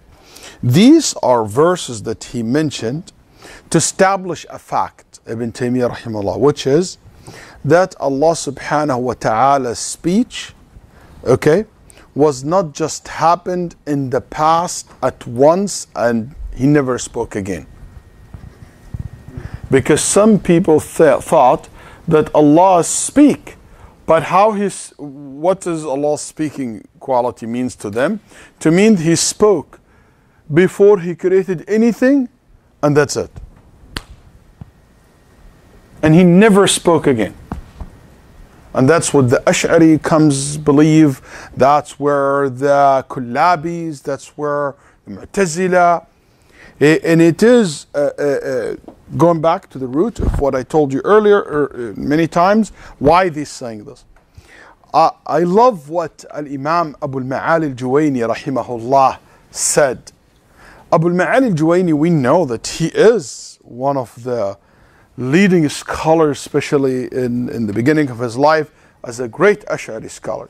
S1: These are verses that he mentioned to establish a fact Ibn Taymiyyah rahimahullah, which is that Allah subhanahu wa ta'ala's speech, okay, was not just happened in the past at once and he never spoke again. Because some people thought that Allah speak, but what does Allah's speaking quality means to them? To mean he spoke before he created anything, and that's it. And he never spoke again. And that's what the Ash'ari comes believe. That's where the Kullabis, that's where the Mu'tazila. And it is going back to the root of what I told you earlier many times, why they're saying this. I love what Al-Imam Abu al-Ma'ali al-Juwayni rahimahullah said. Abu al-Ma'ali al-Juwayni, we know that he is one of the leading scholars, especially in the beginning of his life, as a great Ash'ari scholar.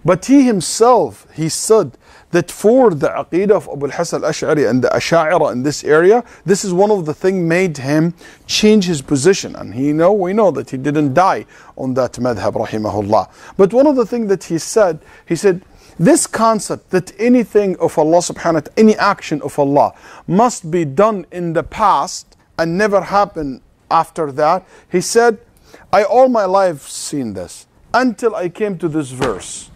S1: But he himself, he said that for the Aqeedah of Abu al-Hasan al-Ash'ari and the Asha'ira in this area, this is one of the things made him change his position. And we know that he didn't die on that madhab, rahimahullah. But one of the things that he said, this concept that anything of Allah subhanahu wa ta'ala, any action of Allah must be done in the past and never happen after that, he said, I all my life seen this until I came to this verse.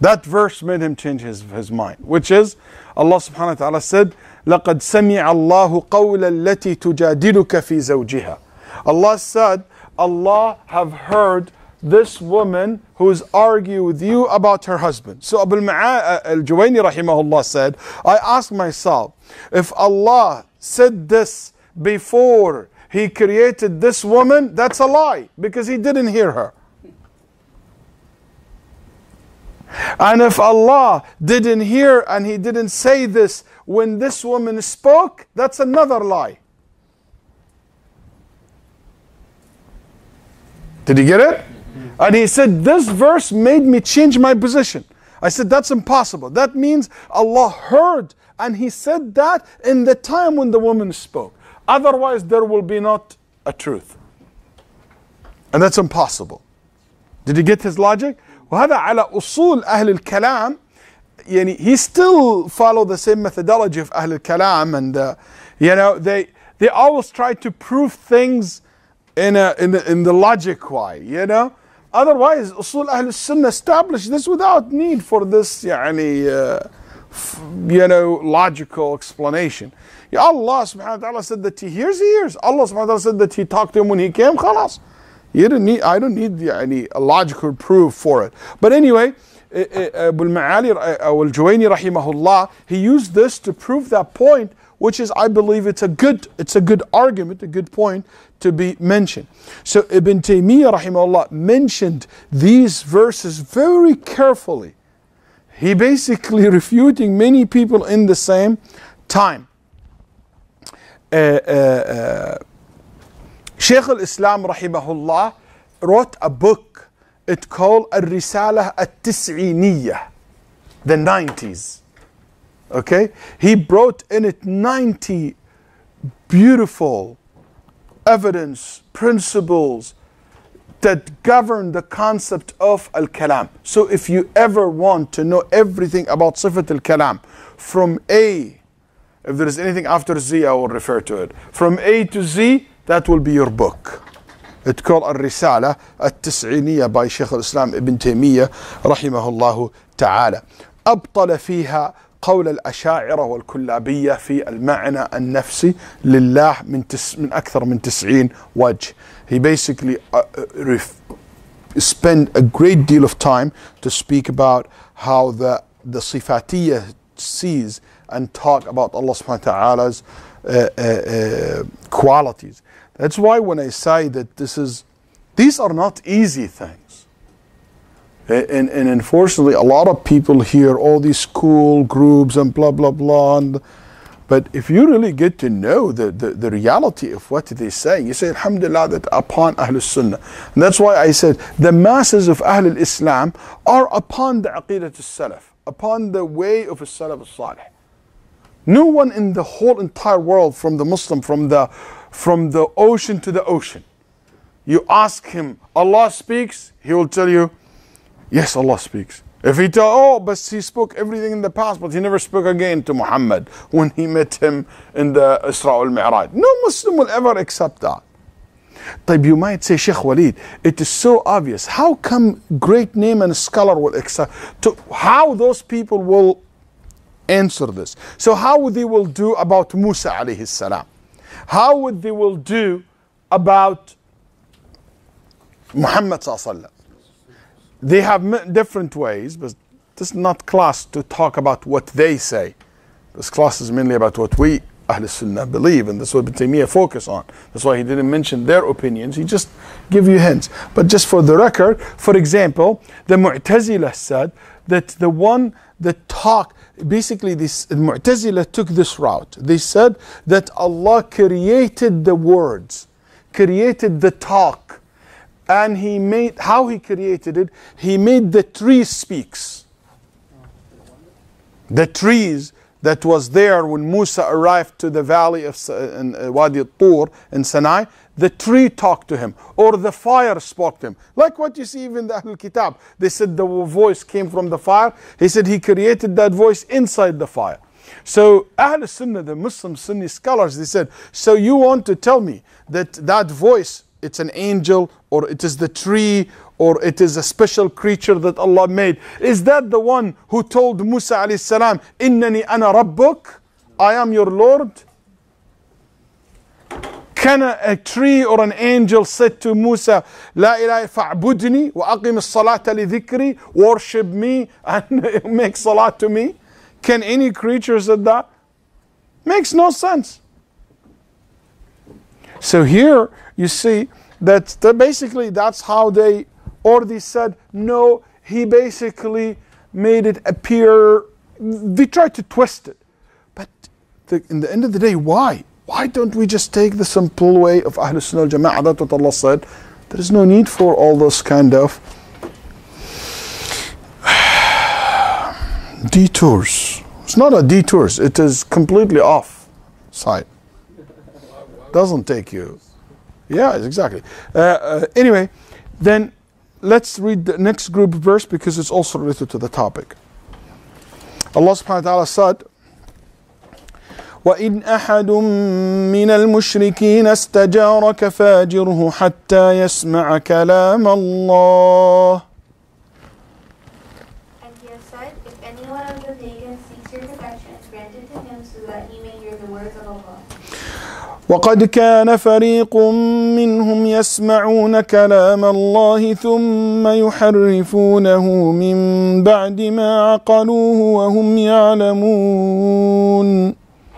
S1: That verse made him change his mind, which is Allah subhanahu wa ta'ala said, لَقَدْ سَمِعَ اللَّهُ قَوْلَ الَّتِي تُجَادِلُكَ فِي زَوْجِهَا. Allah said, Allah have heard this woman who is arguing with you about her husband. So Abu al-Juwayni rahimahullah said, I asked myself, if Allah said this before he created this woman, that's a lie, because he didn't hear her. And if Allah didn't hear and he didn't say this when this woman spoke, that's another lie. Did you get it? And he said, this verse made me change my position. I said, that's impossible. That means Allah heard and he said that in the time when the woman spoke. Otherwise, there will be not a truth. And that's impossible. Did you get his logic? وهذا على أصول أهل الكلام. يعني he still follow the same methodology of أهل الكلام, and they always try to prove things in the logic way, Otherwise, أصول أهل السنة establish this without need for this logical explanation. Allah subhanahu wa ta'ala said that he hears. Allah subhanahu wa ta'ala said that he talked to him when he came, خلاص. I don't need a logical proof for it. But anyway, Abu al-Ma'ali al-Juwayni rahimahullah, he used this to prove that point, which is, I believe, it's a good argument, a good point to be mentioned. So Ibn Taymiyyah rahimahullah mentioned these verses very carefully. He basically refuting many people in the same time. Shaykh al-Islam rahimahullah wrote a book. It's called Al-Risalah At-Tis'iniyah, the 90s. Okay? He brought in it 90 beautiful evidence, principles that govern the concept of Al-Kalam. So if you ever want to know everything about Sifat Al-Kalam, from A, if there is anything after Z, I will refer to it. From A to Z, that will be your book. It's called Al-Risala At-Tis'iniyah by Shaykh al-Islam Ibn Taymiyyah rahimahullah ta'ala. أبطل فيها قول الأشاعرة والكلابية في المعنى النفسي لله من أكثر من 90 وجه. He basically spent a great deal of time to speak about how the Sifatiyah sees and talk about Allah subhanahu wa ta'ala's qualities. That's why when I say that these are not easy things. And unfortunately, a lot of people hear all these school groups and blah, blah, blah. But if you really get to know the reality of what they say, you say, alhamdulillah, that upon Ahlul Sunnah. And that's why I said, the masses of Ahlul Islam are upon the Aqeedah al-Salaf, upon the way of al-Salaf al-Salih. No one in the whole entire world, from the Muslim, from the ocean to the ocean. You ask him, Allah speaks, he will tell you, yes, Allah speaks. If he tell, oh, but he spoke everything in the past, but he never spoke again to Muhammad when he met him in the Isra al-Mi'raj. No Muslim will ever accept that. But you might say, Shaykh Waleed, it is so obvious. How come great name and scholar will accept? How those people will answer this? So how would they will do about Musa alayhi salam? How would they will do about Muhammad sallallahu alaihi wasallam? They have different ways, but this is not class to talk about what they say. This class is mainly about what we Ahl Sunnah believe, and that's what Ibn Taymiyyah focus on. That's why he didn't mention their opinions, he just give you hints. But just for the record, for example, the Mu'tazila said that the one that talk, basically this Mu'tazila took this route. They said that Allah created the words, created the talk, and he made, how he created it, he made the tree speaks. The trees that was there when Musa arrived to the valley of Wadi al-Tur in Sinai, the tree talked to him, or the fire spoke to him. Like what you see even the Ahlul Kitab. They said the voice came from the fire. He said he created that voice inside the fire. So Ahl Sunnah, the Muslim Sunni scholars, they said, so you want to tell me that that voice, it's an angel, or it is the tree, or it is a special creature that Allah made. Is that the one who told Musa alayhi salam, Innani ana rabbuk, I am your Lord? Can a tree or an angel said to Musa, La ilaha fa'budni wa aqim as-salata li dhikri, worship me and make salat to me? Can any creature say that? Makes no sense. So here you see that basically that's how they, or they said, no, he basically made it appear, they tried to twist it. But in the end of the day, why? Why don't we just take the simple way of Ahlul Sunnah al-Jama'ah? That's what Allah said. There is no need for all those kind of detours. It's not a detours, it is completely off side. Doesn't take you. Yeah, exactly. Anyway, then let's read the next group verse because it's also related to the topic. Allah subhanahu wa ta'ala said, وَإِنْ أَحَدٌ مِّنَ الْمُشْرِكِينَ اسْتَجَارَكَ فَاجِرْهُ حَتَّى يَسْمَعَ كَلَامَ اللَّهِ.
S4: And he has said, if any one of the pagans seeks your protection, grant it to him so that he may hear the words of Allah.
S1: وقد كان فريق منهم يسمعون كلام الله ثم يحرفونه من بعد ما عقلوه وهم يعلمون.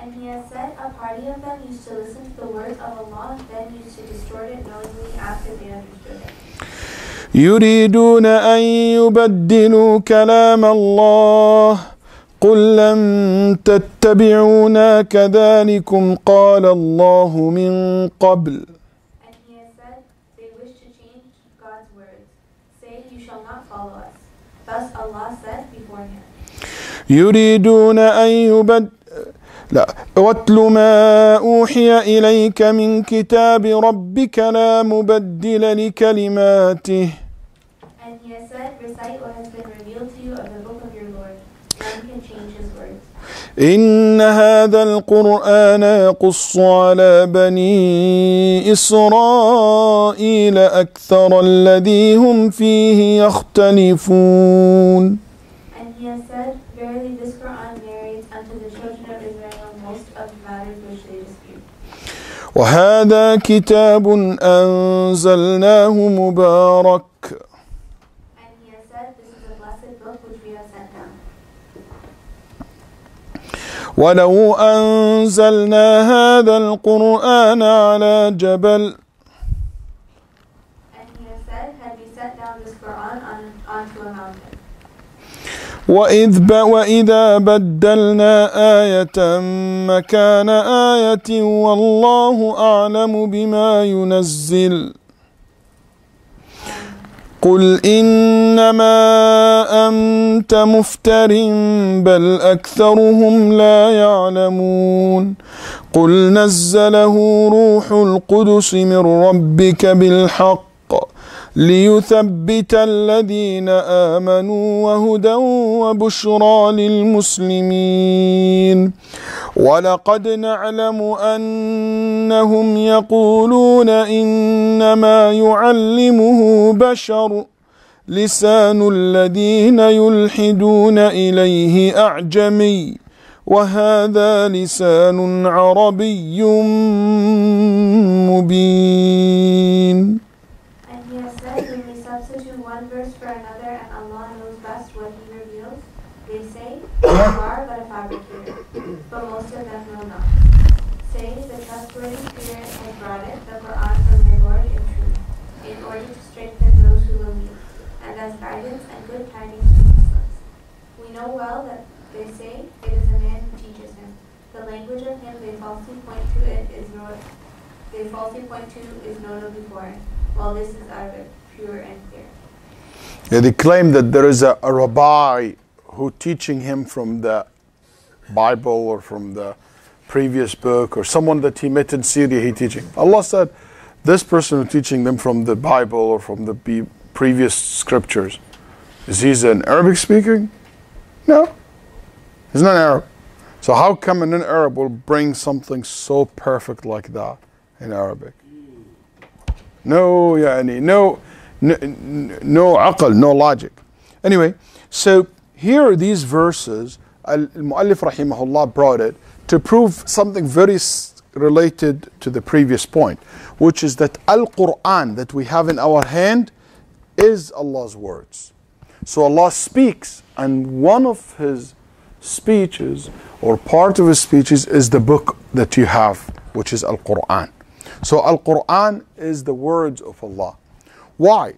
S4: And he has said, a party of them used to listen to the words of Allah, then used to distort it knowingly after they understood it.
S1: يريدون أن يبدلوا كلام الله قل لن تتبعونا كذلكم قال الله من قبل.
S4: And he has said, they wish to change God's words. Say, you shall not follow us. Thus Allah said beforehand.
S1: يريدون أن واتل ما أوحي إليك من كتاب ربك لا مبدل لكلماته.
S4: And he has said, recite what has been revealed to you of the book of your Lord. None can change his words.
S1: إن هذا القرآن يقص على بني إسرائيل أكثر الذي هم فيه يختلفون.
S4: And he has said, verily this Quran narrates unto the children of Israel most of the matters which they dispute.
S1: وهذا كتاب أنزلناه مبارك.
S4: And he has said, this is a blessed book which we have sent down.
S1: ولو أنزلنا هذا القرآن على جبل.
S4: And he has said, had we set down this Quran onto a mountain.
S1: وإذا بدلنا آية مكان آية والله أعلم بما ينزل قل إنما أنت مفتر بل أكثرهم لا يعلمون قل نزله روح القدس من ربك بالحق ليثبت الذين آمنوا وهدى وبشرى للمسلمين ولقد نعلم أنهم يقولون إنما يعلمه بشر لسان الذين يلحدون إليه أعجمي وهذا لسان عربي مبين.
S4: When we substitute one verse for another and Allah knows best what He reveals, they say, you are but a fabricator, but most of them know not. Say, the trustworthy Spirit has brought it, the Quran from their Lord in truth, in order to strengthen those who believe, and as guidance and good tidings to Muslims. We know well that they say it is a man who teaches him. The language of him they falsely point to is notably foreign, while this is Arabic, pure and clear.
S1: Yeah, they claim that there is a rabbi who teaching him from the Bible or from the previous book, or someone that he met in Syria he teaching. Allah said, this person who teaching them from the Bible or from the previous scriptures, is he an Arabic speaking? No, he's not Arab. So how come an Arab will bring something so perfect like that in Arabic? No, yani, no aql, no logic. Anyway, so here are these verses. Al-Mu'allif rahimahullah brought it to prove something very related to the previous point, which is that Al-Quran that we have in our hand is Allah's words. So Allah speaks, and one of His speeches or part of His speeches is the book that you have, which is Al-Quran. So Al-Quran is the words of Allah. Why?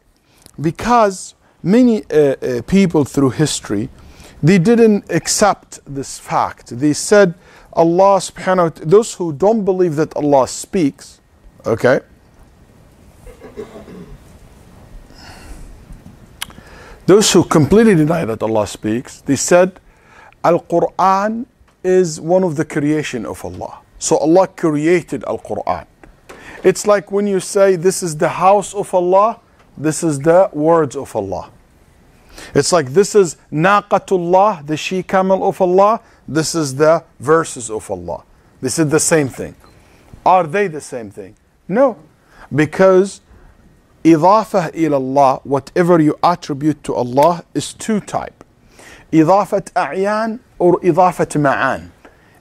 S1: Because many people through history, they didn't accept this fact. They said Allah subhanahu wa ta'ala, those who don't believe that Allah speaks, okay? Those who completely deny that Allah speaks, they said Al-Quran is one of the creation of Allah. So Allah created Al-Quran. It's like when you say this is the house of Allah, this is the words of Allah. It's like this is Naqatullah, the she-camel of Allah, this is the verses of Allah. This is the same thing. Are they the same thing? No. Because Idafah ilallah, whatever you attribute to Allah, is two types. Idafat a'yan or Idafat ma'an.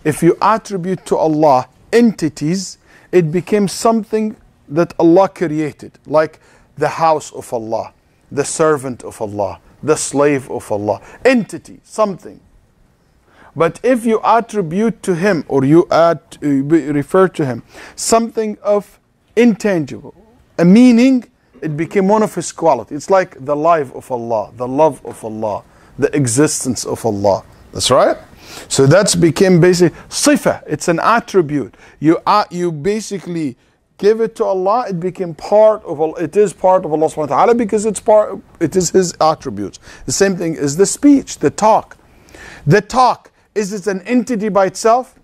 S1: If you attribute to Allah entities, it became something that Allah created, like the house of Allah, the servant of Allah, the slave of Allah, entity, something. But if you attribute to Him or you refer to Him something of intangible, a meaning, it became one of His qualities. It's like the life of Allah, the love of Allah, the existence of Allah. That's right? So that's became basically sifa. It's an attribute. You basically give it to Allah. It became part of Allah. It is part of Allah subhanahu wa ta'ala because it is His attributes. The same thing is the speech, the talk. The talk, is it an entity by itself?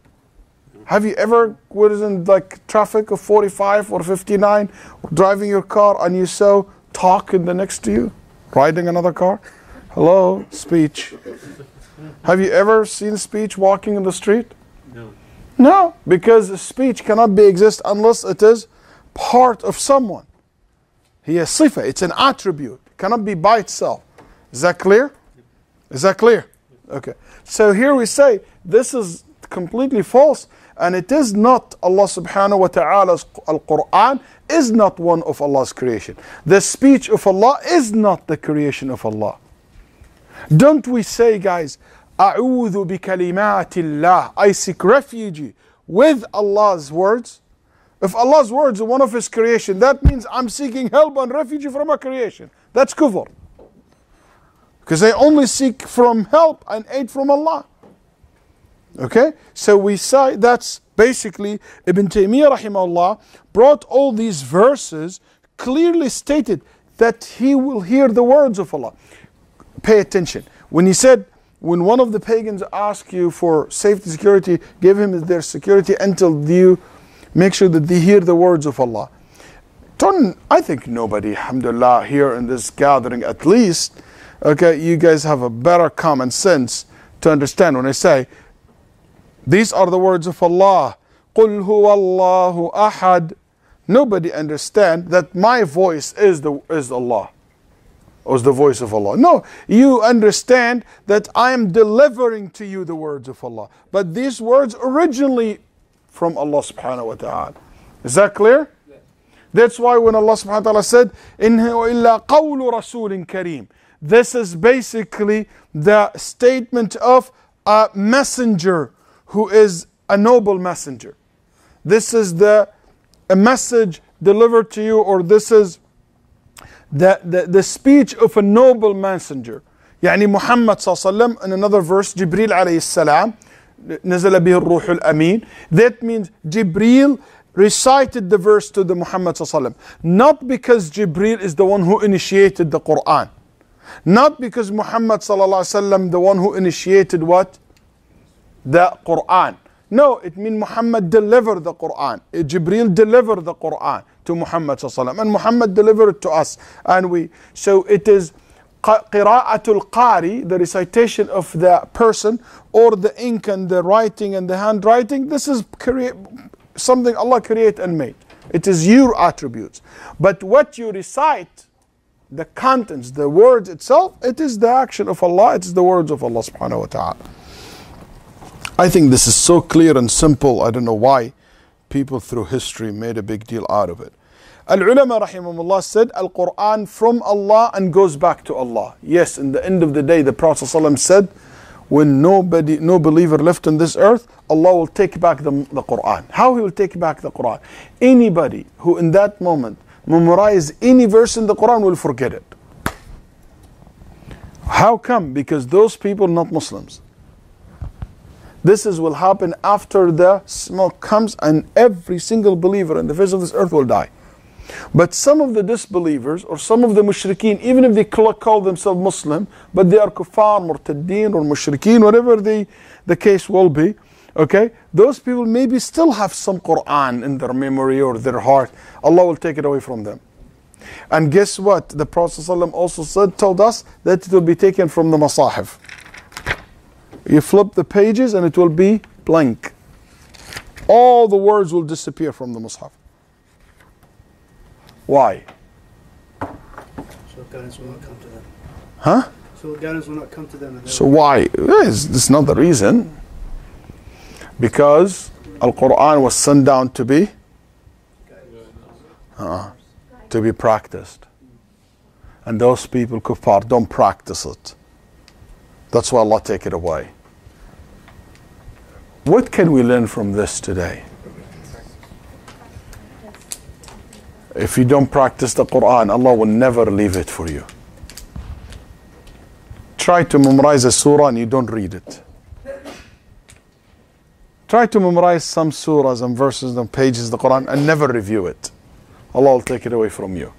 S1: Have you ever was in like traffic of 45 or 59, driving your car and you saw talk in the next to you, riding another car? Hello, speech. Have you ever seen speech walking in the street?
S2: No.
S1: No, because speech cannot exist unless it is part of someone. He is sifa, it's an attribute. It cannot be by itself. Is that clear? Is that clear? Okay. So here we say this is completely false, and it is not Allah subhanahu wa ta'ala's Al-Quran is not one of Allah's creation. The speech of Allah is not the creation of Allah. Don't we say, guys, أعوذ بكلمات الله, I seek refuge with Allah's words? If Allah's words are one of His creation, that means I'm seeking help and refuge from a creation. That's kufr. Because they only seek from help and aid from Allah. Okay? So we say that's basically Ibn Taymiyyah rahimahullah brought all these verses, clearly stated that he will hear the words of Allah. Pay attention. When he said, when one of the pagans ask you for safety, security, give him their security until you make sure that they hear the words of Allah. I think nobody, alhamdulillah, here in this gathering at least, okay, you guys have a better common sense to understand when I say, these are the words of Allah. قُلْ هُوَ اللَّهُ أَحَدٌ. Nobody understand that my voice is Allah. Or is the voice of Allah. No, you understand that I am delivering to you the words of Allah. But these words originally from Allah subhanahu wa ta'ala. Is that clear? Yeah. That's why when Allah subhanahu wa ta'ala said, إِنْ هُوَ إِلَّا قَوْلُ رَسُولٍ كَرِيمٍ. This is basically the statement of a messenger who is a noble messenger. This is a message delivered to you, or this is the speech of a noble messenger. يعني Muhammad صلى الله عليه وسلم, in another verse, Jibreel عليه السلام, نزل به الروح الأمين. That means Jibreel recited the verse to the Muhammad صلى الله عليه وسلم. Not because Jibreel is the one who initiated the Quran. Not because Muhammad صلى الله عليه وسلم the one who initiated what? The Quran. No, it means Muhammad delivered the Quran. Jibreel delivered the Quran to Muhammad sallallahu alaihi wasallam, and Muhammad delivered it to us. So it is qira'atul qari, the recitation of the person, or the ink and the writing and the handwriting. This is something Allah created and made. It is your attributes. But what you recite, the contents, the words itself, it is the action of Allah. It is the words of Allah subhanahu wa ta'ala. I think this is so clear and simple. I don't know why people through history made a big deal out of it. Al-ulama rahimahumullah said, Al-Quran from Allah and goes back to Allah. Yes, in the end of the day, the Prophet ﷺ said, when no believer left on this earth, Allah will take back the Quran. How He will take back the Quran? Anybody who in that moment memorize any verse in the Quran will forget it. How come? Because those people are not Muslims. This will happen after the smoke comes, and every single believer in the face of this earth will die. But some of the disbelievers, or some of the mushrikeen, even if they call themselves Muslim, but they are kuffar, murtaddeen, or mushrikeen, whatever the case will be, okay, those people maybe still have some Quran in their memory or their heart. Allah will take it away from them. And guess what? The Prophet ﷺ also told us that it will be taken from the masahif. You flip the pages and it will be blank. All the words will disappear from the Mus'haf. Why?
S2: So guidance will not come to them.
S1: Huh?
S2: So guidance will not come to them.
S1: So why? This is not the reason. Because Al-Quran was sent down to be practiced. And those people, kuffar, don't practice it. That's why Allah take it away. What can we learn from this today? If you don't practice the Quran, Allah will never leave it for you. Try to memorize a surah and you don't read it. Try to memorize some surahs and verses and pages of the Quran and never review it. Allah will take it away from you.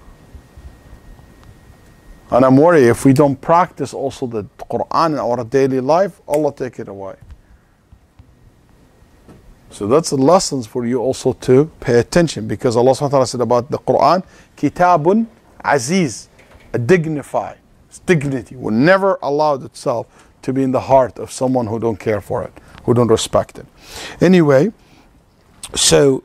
S1: And I'm worried if we don't practice also the Quran in our daily life, Allah take it away. So that's a lesson for you also to pay attention, because Allah subhanahu wa ta'ala said about the Quran, Kitabun Aziz, a dignified, its dignity will never allow itself to be in the heart of someone who don't care for it, who don't respect it. Anyway, so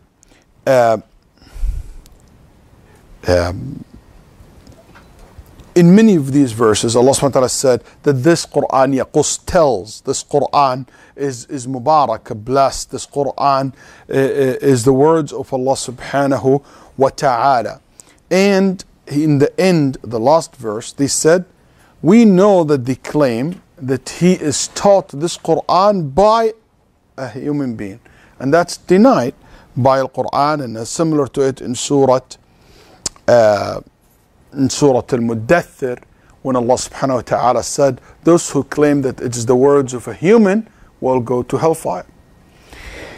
S1: in many of these verses, Allah subhanahu wa ta'ala said that this Quran yaqus tells, this Quran is Mubarak, blessed, this Quran is the words of Allah subhanahu wa ta'ala. And in the end, the last verse, they said, we know that they claim that he is taught this Quran by a human being. And that's denied by Al-Quran, and similar to it in Surah Al-Muddathir, when Allah subhanahu wa ta'ala said, those who claim that it is the words of a human will go to hellfire.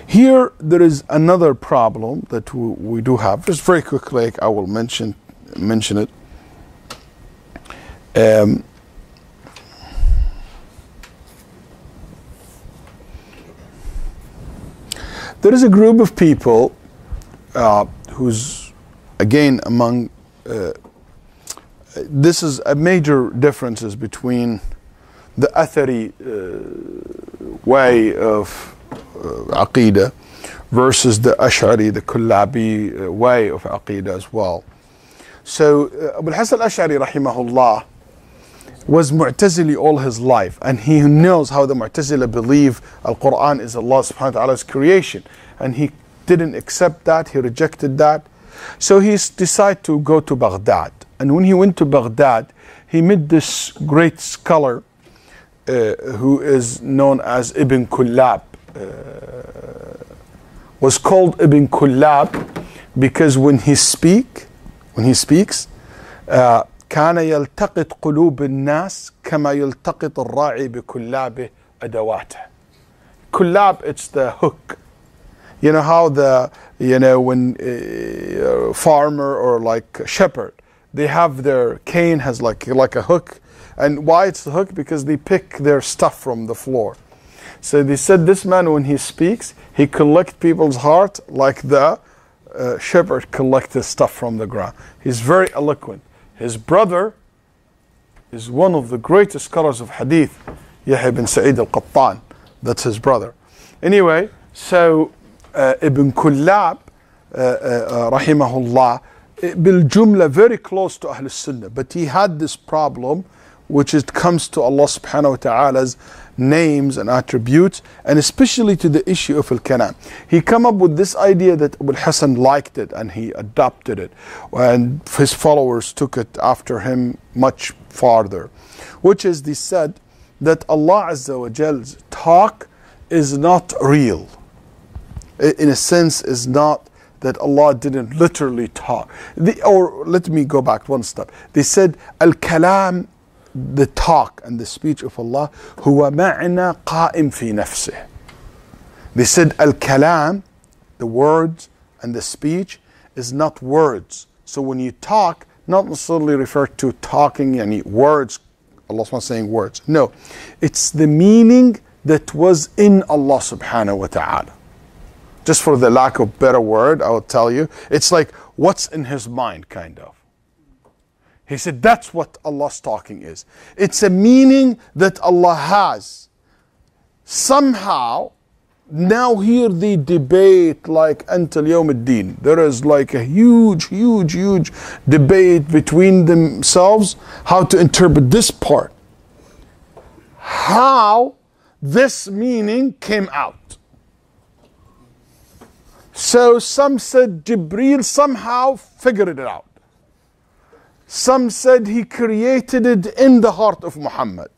S1: Here there is another problem that we do have. Just very quickly, I will mention it. Um, there is a group of people who's, again, among this is a major differences between the Athari way of Aqeedah versus the Ash'ari, the Kullabi way of Aqeedah as well. So Abu al-Hasan al-Ash'ari rahimahullah was Mu'tazili all his life, and he knows how the Mu'tazila believe Al-Quran is Allah subhanahu wa ta'ala's creation, and he didn't accept that, he rejected that. So he decided to go to Baghdad, and when he went to Baghdad he met this great scholar who is known as Ibn Kullab. Was called Ibn Kullab because when he speaks كان يلتقط قلوب الناس كما يلتقط الراعي بكلابه أدواته. Kullab, it's the hook. You know how when a farmer or like a shepherd, they have their cane has like a hook. And why it's the hook? Because they pick their stuff from the floor. So they said this man, when he speaks, he collects people's heart like the shepherd collects the stuff from the ground. He's very eloquent. His brother is one of the greatest scholars of hadith, Yahya ibn Sa'id al-Qattan. That's his brother. Anyway, so Ibn Kullab, rahimahullah, bil-jumla, very close to Ahl Sunnah, but he had this problem, which it comes to Allah subhanahu wa ta'ala's names and attributes, and especially to the issue of al-kalam. He came up with this idea that Abu al-Hasan liked it and he adopted it, and his followers took it after him much farther, which is they said that Allah Azza wa Jal's talk is not real. In a sense, is not that Allah didn't literally talk. Or let me go back one step. They said al-kalam, the talk and the speech of Allah, huwa ma'na qa'im fi nafsih. They said al-kalam, the words and the speech, is not words. So when you talk, not necessarily refer to talking any words, Allah's not saying words. No, it's the meaning that was in Allah subhanahu wa ta'ala. Just for the lack of better word, I will tell you, it's like what's in his mind, kind of. He said that's what Allah's talking is. It's a meaning that Allah has. Somehow, now here they debate like until Yawm al-Din. There is like a huge debate between themselves how to interpret this part. How this meaning came out. So some said Jibreel somehow figured it out. Some said he created it in the heart of Muhammad.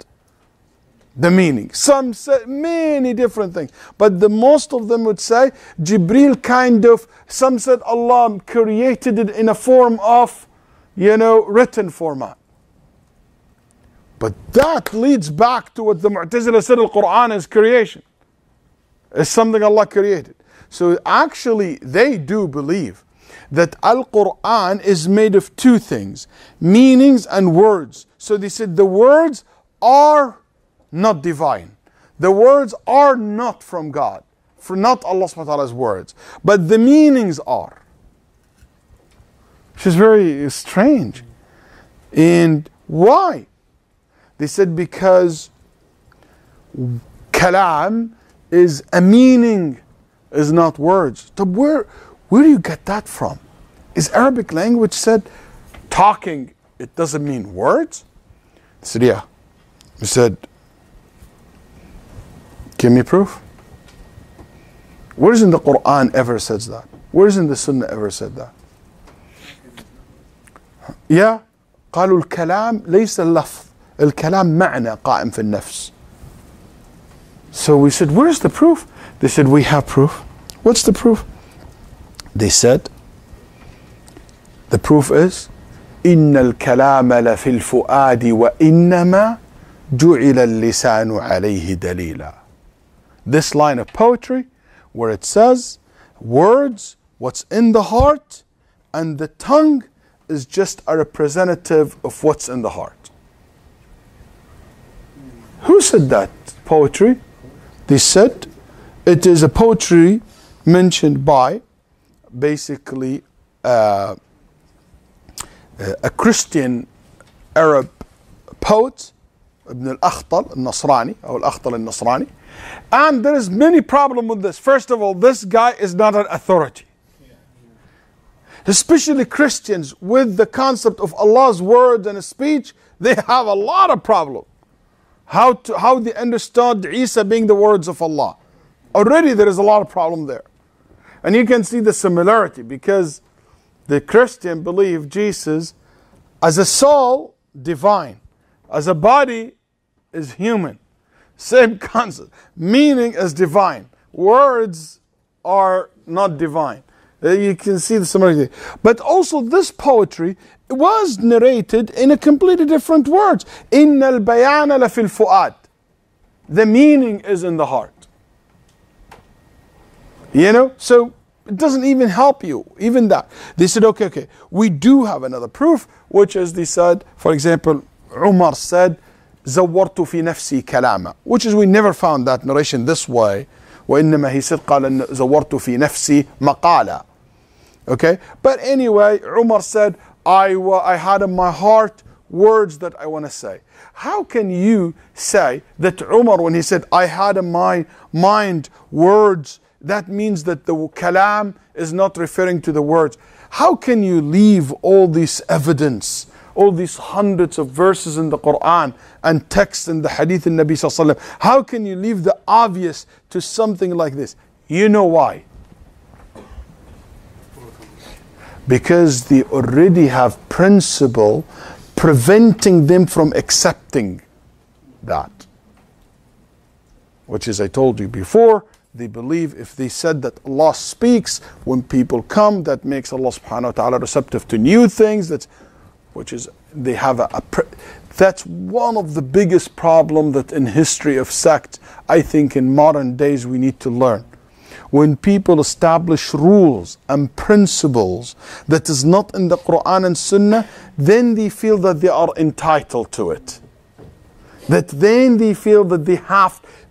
S1: The meaning. Some said many different things. But the most of them would say Jibreel kind of, some said Allah created it in a form of, written format. But that leads back to what the Mu'tazila said Al-Quran is creation. It's something Allah created. So actually they do believe that Al-Quran is made of two things, meanings and words. So they said the words are not divine. The words are not from God, for not Allah subhanahu wa ta'ala's words, but the meanings are. Which is very strange. And why? They said because kalam is a meaning, is not words. So where do you get that from? Is Arabic language said talking, it doesn't mean words? I said, yeah. He said, give me proof. Where isn't the Quran ever says that? Where isn't the Sunnah ever said that? Yeah. قالوا الكلام ليس اللفظ. الكلام معنى قائم في النفس. So we said, where's the proof? They said, we have proof. What's the proof? They said, the proof is إن الكلام لفي الفؤاد وإنما جعل اللسان عليه دليلا. This line of poetry where it says words, what's in the heart, and the tongue is just a representative of what's in the heart. Who said that? Poetry? They said it is a poetry mentioned by basically a Christian Arab poet, Ibn al-Akhtal al-Nasrani, or al-Akhtal al-Nasrani. And there is many problems with this. First of all, this guy is not an authority. Especially Christians with the concept of Allah's words and speech, they have a lot of problem. How they understood Isa being the words of Allah. Already there is a lot of problem there. And you can see the similarity, because the Christian believe Jesus as a soul, divine. As a body, is human. Same concept. Meaning is divine. Words are not divine. You can see the similarity. But also this poetry was narrated in a completely different words. إِنَّ الْبَيَانَ لَفِي الْفُؤَادِ. The meaning is in the heart. You know, so it doesn't even help you, even that. They said, okay, we do have another proof, which is they said, for example, Umar said, زَوَّرْتُ فِي نَفْسِي كَلَامًا, which is we never found that narration this way. وإنما he said, قال زَوَّرْتُ فِي نَفْسِي مَقَالًا. Okay, but anyway, Umar said, I had in my heart words that I want to say. How can you say that Umar, when he said, I had in my mind words, that means that the kalam is not referring to the words? How can you leave all this evidence, all these hundreds of verses in the Quran and texts in the hadith in Nabi Sallallahu Alaihi Wasallam? How can you leave the obvious to something like this? You know why? Because they already have principle preventing them from accepting that. Which is, I told you before, they believe if they said that Allah speaks when people come, that makes Allah subhanahu wa ta'ala receptive to new things. They have that's one of the biggest problems that in history of sect, I think in modern days we need to learn. When people establish rules and principles that is not in the Quran and Sunnah, then they feel that they are entitled to it. That then they feel that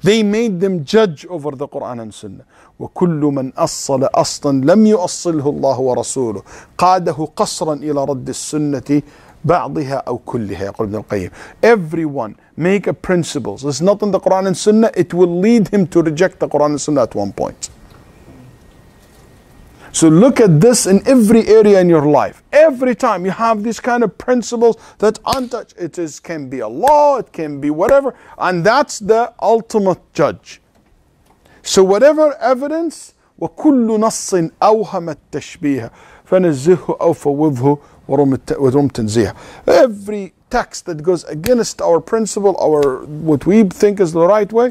S1: they made them judge over the Quran and Sunnah. وكل من أصل أصلا لم يؤصله الله ورسوله قاده قصرا إلى رد السنة بعضها أو كلها يقول ابن القيم. Everyone make a principles. It's not in the Quran and Sunnah, it will lead him to reject the Quran and Sunnah at one point. So look at this in every area in your life. Every time you have these kind of principles that untouched, can be a law, it can be whatever, and that's the ultimate judge. So whatever evidence, وَكُلُّ نَصٍ أَوْهَمَ التَّشْبِيهَ فَنَزِّهُ أَوْ فَوِّضْهُ وَرُمْ تَنْزِيهَ. Every text that goes against our principle, what we think is the right way,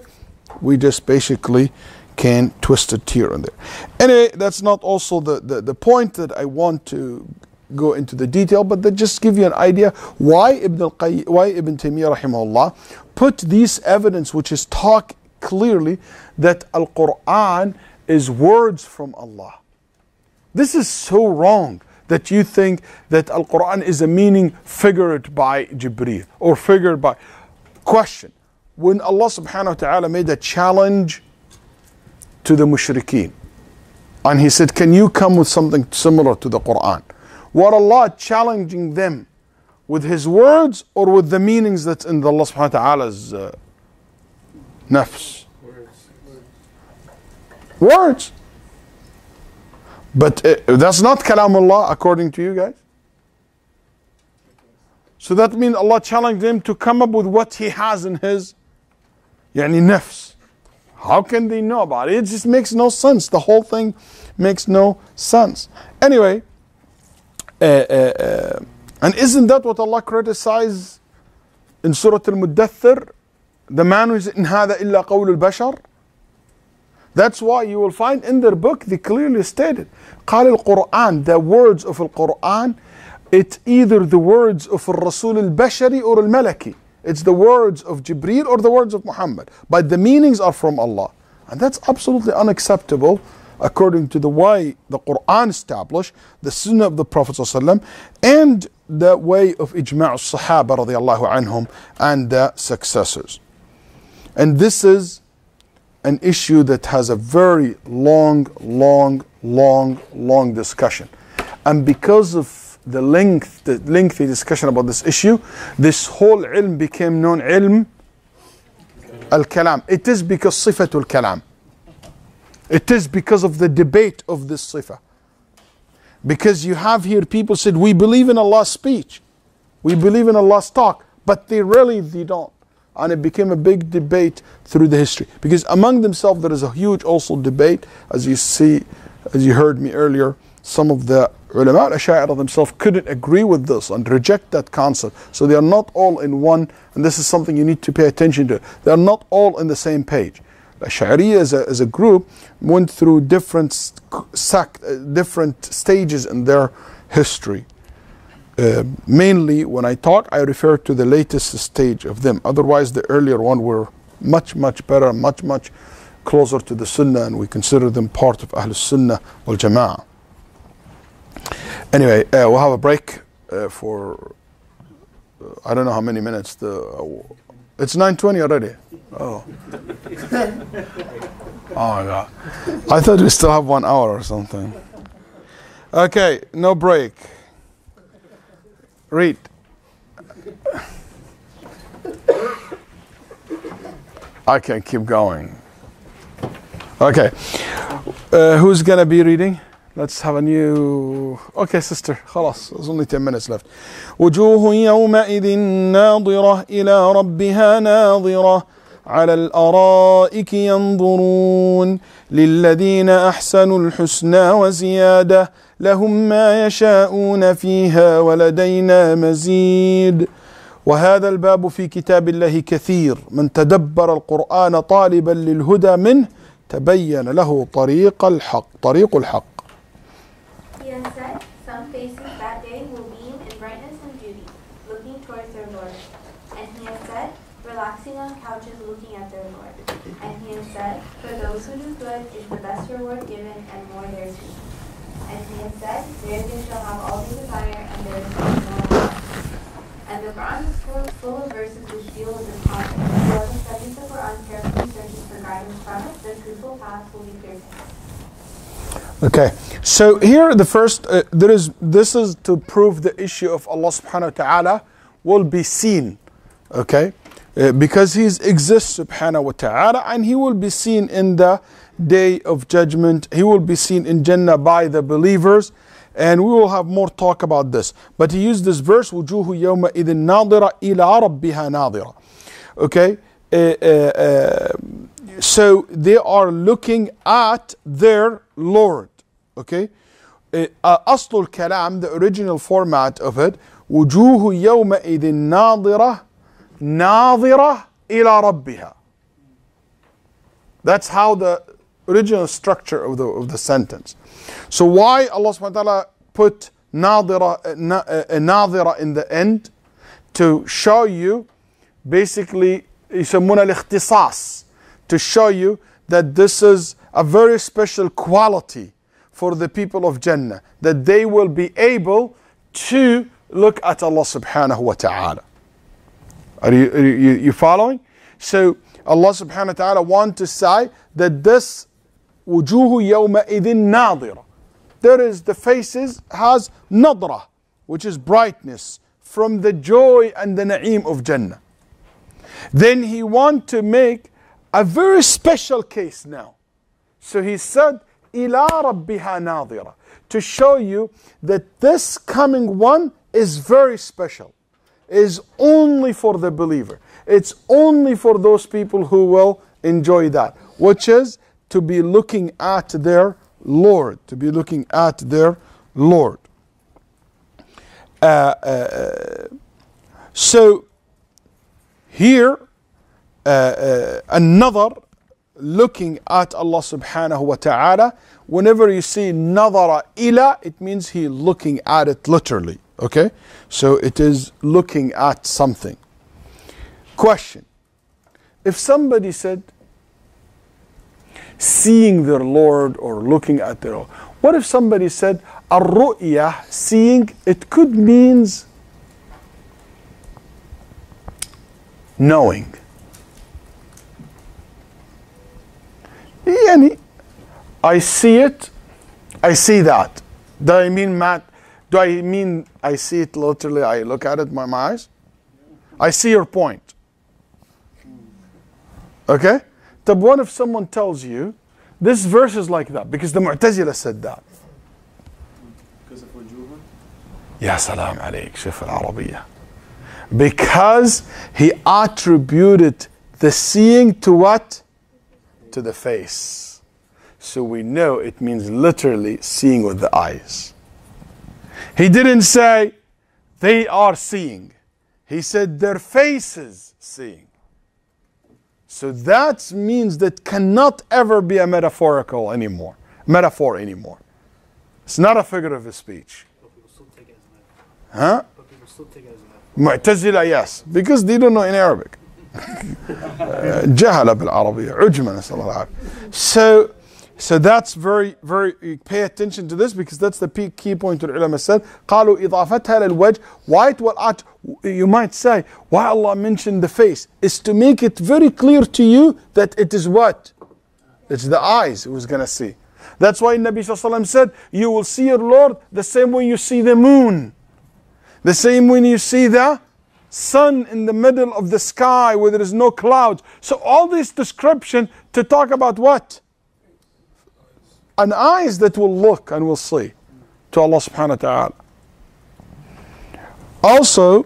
S1: we just basically can twist it here and there. Anyway, that's not also the point that I want to go into the detail, but that just give you an idea why Ibn Taymiyyah rahimahullah put these evidence which is talk clearly that Al-Quran is words from Allah. This is so wrong that you think that Al-Quran is a meaning figured by Jibreel or figured by question. When Allah subhanahu wa ta'ala made a challenge to the mushrikeen, and he said, can you come with something similar to the Quran? Were Allah challenging them with his words or with the meanings that's in Allah subhanahu wa ta'ala's nafs? Words. But that's not kalamullah according to you guys. So that means Allah challenged them to come up with what he has in his nafs. How can they know about it? It just makes no sense. The whole thing makes no sense. Anyway, and isn't that what Allah criticized in Surah Al-Muddathir? The man who said, إِنْ هَذَا إِلَّا قَوْلُ الْبَشَرِ. That's why you will find in their book, they clearly stated, قال القرآن, the words of Al-Quran, it's either the words of Al-Rasul al-Bashari or al-Malaki. It's the words of Jibreel or the words of Muhammad. But the meanings are from Allah. And that's absolutely unacceptable according to the way the Quran established, the Sunnah of the Prophet ﷺ, and the way of Ijma' al-Sahaba radiallahu anhum and the successors. And this is an issue that has a very long discussion. And because of the lengthy discussion about this issue, this whole ilm became known ilm al-kalam. It is because sifatul kalam. It is because of the debate of this sifa. Because you have here people said, we believe in Allah's speech. We believe in Allah's talk. But they don't. And it became a big debate through the history. Because among themselves there is a huge also debate. As you heard me earlier, some of the ulama al-Asha'ira themselves couldn't agree with this and reject that concept. So they are not all in one, and this is something you need to pay attention to. They are not all in the same page. Ash'ariyya as a group went through different stages in their history. Mainly when I talk, I refer to the latest stage of them. Otherwise, the earlier one were much better, much closer to the Sunnah, and we consider them part of Ahlul Sunnah wal Jama'ah. Anyway, we'll have a break for I don't know how many minutes. It's 9:20 already. Oh. Oh my God. I thought we still have 1 hour or something. Okay, no break. Read. I can keep going. Okay. Who's gonna be reading? Let's have a new... Okay, sister. خلاص. There's only 10 minutes left. وجوه يومئذ ناظرة إلى ربها ناظرة على الأرائك ينظرون للذين أحسنوا الحسنى وزيادة لهم ما يشاءون فيها ولدينا مزيد. وهذا الباب في كتاب الله كثير من تدبر القرآن طالبا للهدى منه تبين له طريق الحق.
S4: He has said, some faces that day will beam in brightness and beauty, looking towards their Lord. And he has said, relaxing on couches looking at their Lord. And he has said, for those who do good is the best reward given and more there is. And he has said, there they shall have all they desire and there is no more. And the Quran is full of verses which deal with this topic. Whoever studies the Quran carefully searches for guidance from it, the truthful path will be clear to him.
S1: Okay, so here the first, this is to prove the issue of Allah subhanahu wa ta'ala will be seen, okay, because He exists subhanahu wa ta'ala, and He will be seen in the day of judgment. He will be seen in Jannah by the believers, and we will have more talk about this. But He used this verse, وُجُوهُ يَوْمَئِذٍ نَاظِرَةٌ إِلَىٰ رَبِّهَا نَاظِرَةٌ. Okay, so they are looking at their Lord. Okay, أصل الكلام, the original format of it, وجوه يومئذ ناظرة إلى ربها. That's how the original structure of the sentence. So why Allah subhanahu wa ta'ala put ناظرة in the end? To show you, basically, يسمونه الاختصاص, to show you that this is a very special quality for the people of Jannah, that they will be able to look at Allah subhanahu wa ta'ala. Are you following? So Allah subhanahu wa ta'ala wants to say that this وجوه يومئذ ناظرة, there is the faces has nadra, which is brightness from the joy and the na'im of Jannah. Then He wants to make a very special case now. So He said, إِلَىٰ رَبِّهَا نَاظِرَةٌ, to show you that this coming one is very special, is only for the believer. It's only for those people who will enjoy that, which is to be looking at their Lord, to be looking at their Lord. So here, another looking at Allah subhanahu wa ta'ala, whenever you see nadara ila, it means He looking at it literally. Okay, so it is looking at something. Question: if somebody said seeing their Lord or looking at their Lord, what if somebody said ar-ru'yah, seeing, it could means knowing. يعني I see it, I see that. Do I mean Matt? Do I mean I see it literally? I look at it with my eyes. I see your point. Okay? But what if someone tells you this verse is like that because the Mu'tazila said that?
S6: Because of wujuh?
S1: Ya salam alayk, Shaykh al-Arabiyyah. Because he attributed the seeing to what? To the face. So we know it means literally seeing with the eyes. He didn't say they are seeing. He said their faces seeing. So that means that cannot ever be a metaphor anymore. It's not a figure of speech.
S2: But people still take it as a metaphor.
S1: Huh?
S2: But people still take it as a metaphor.
S1: Mu'tazila, yes, because they don't know in Arabic. جهل بالعربية عجما نسأل الله العافية. So that's very, pay attention to this because that's the key point the ulama said. قالوا إضافتها للوجه. Why it will you might say, why Allah mentioned the face is to make it very clear to you that it is what? It's the eyes who's going to see. That's why Nabi Sallallahu Alaihi Wasallam said, you will see your Lord the same way you see the moon. The same way you see the sun in the middle of the sky where there is no clouds. So all this description to talk about what? An eyes that will look and will see to Allah subhanahu wa ta'ala. Also,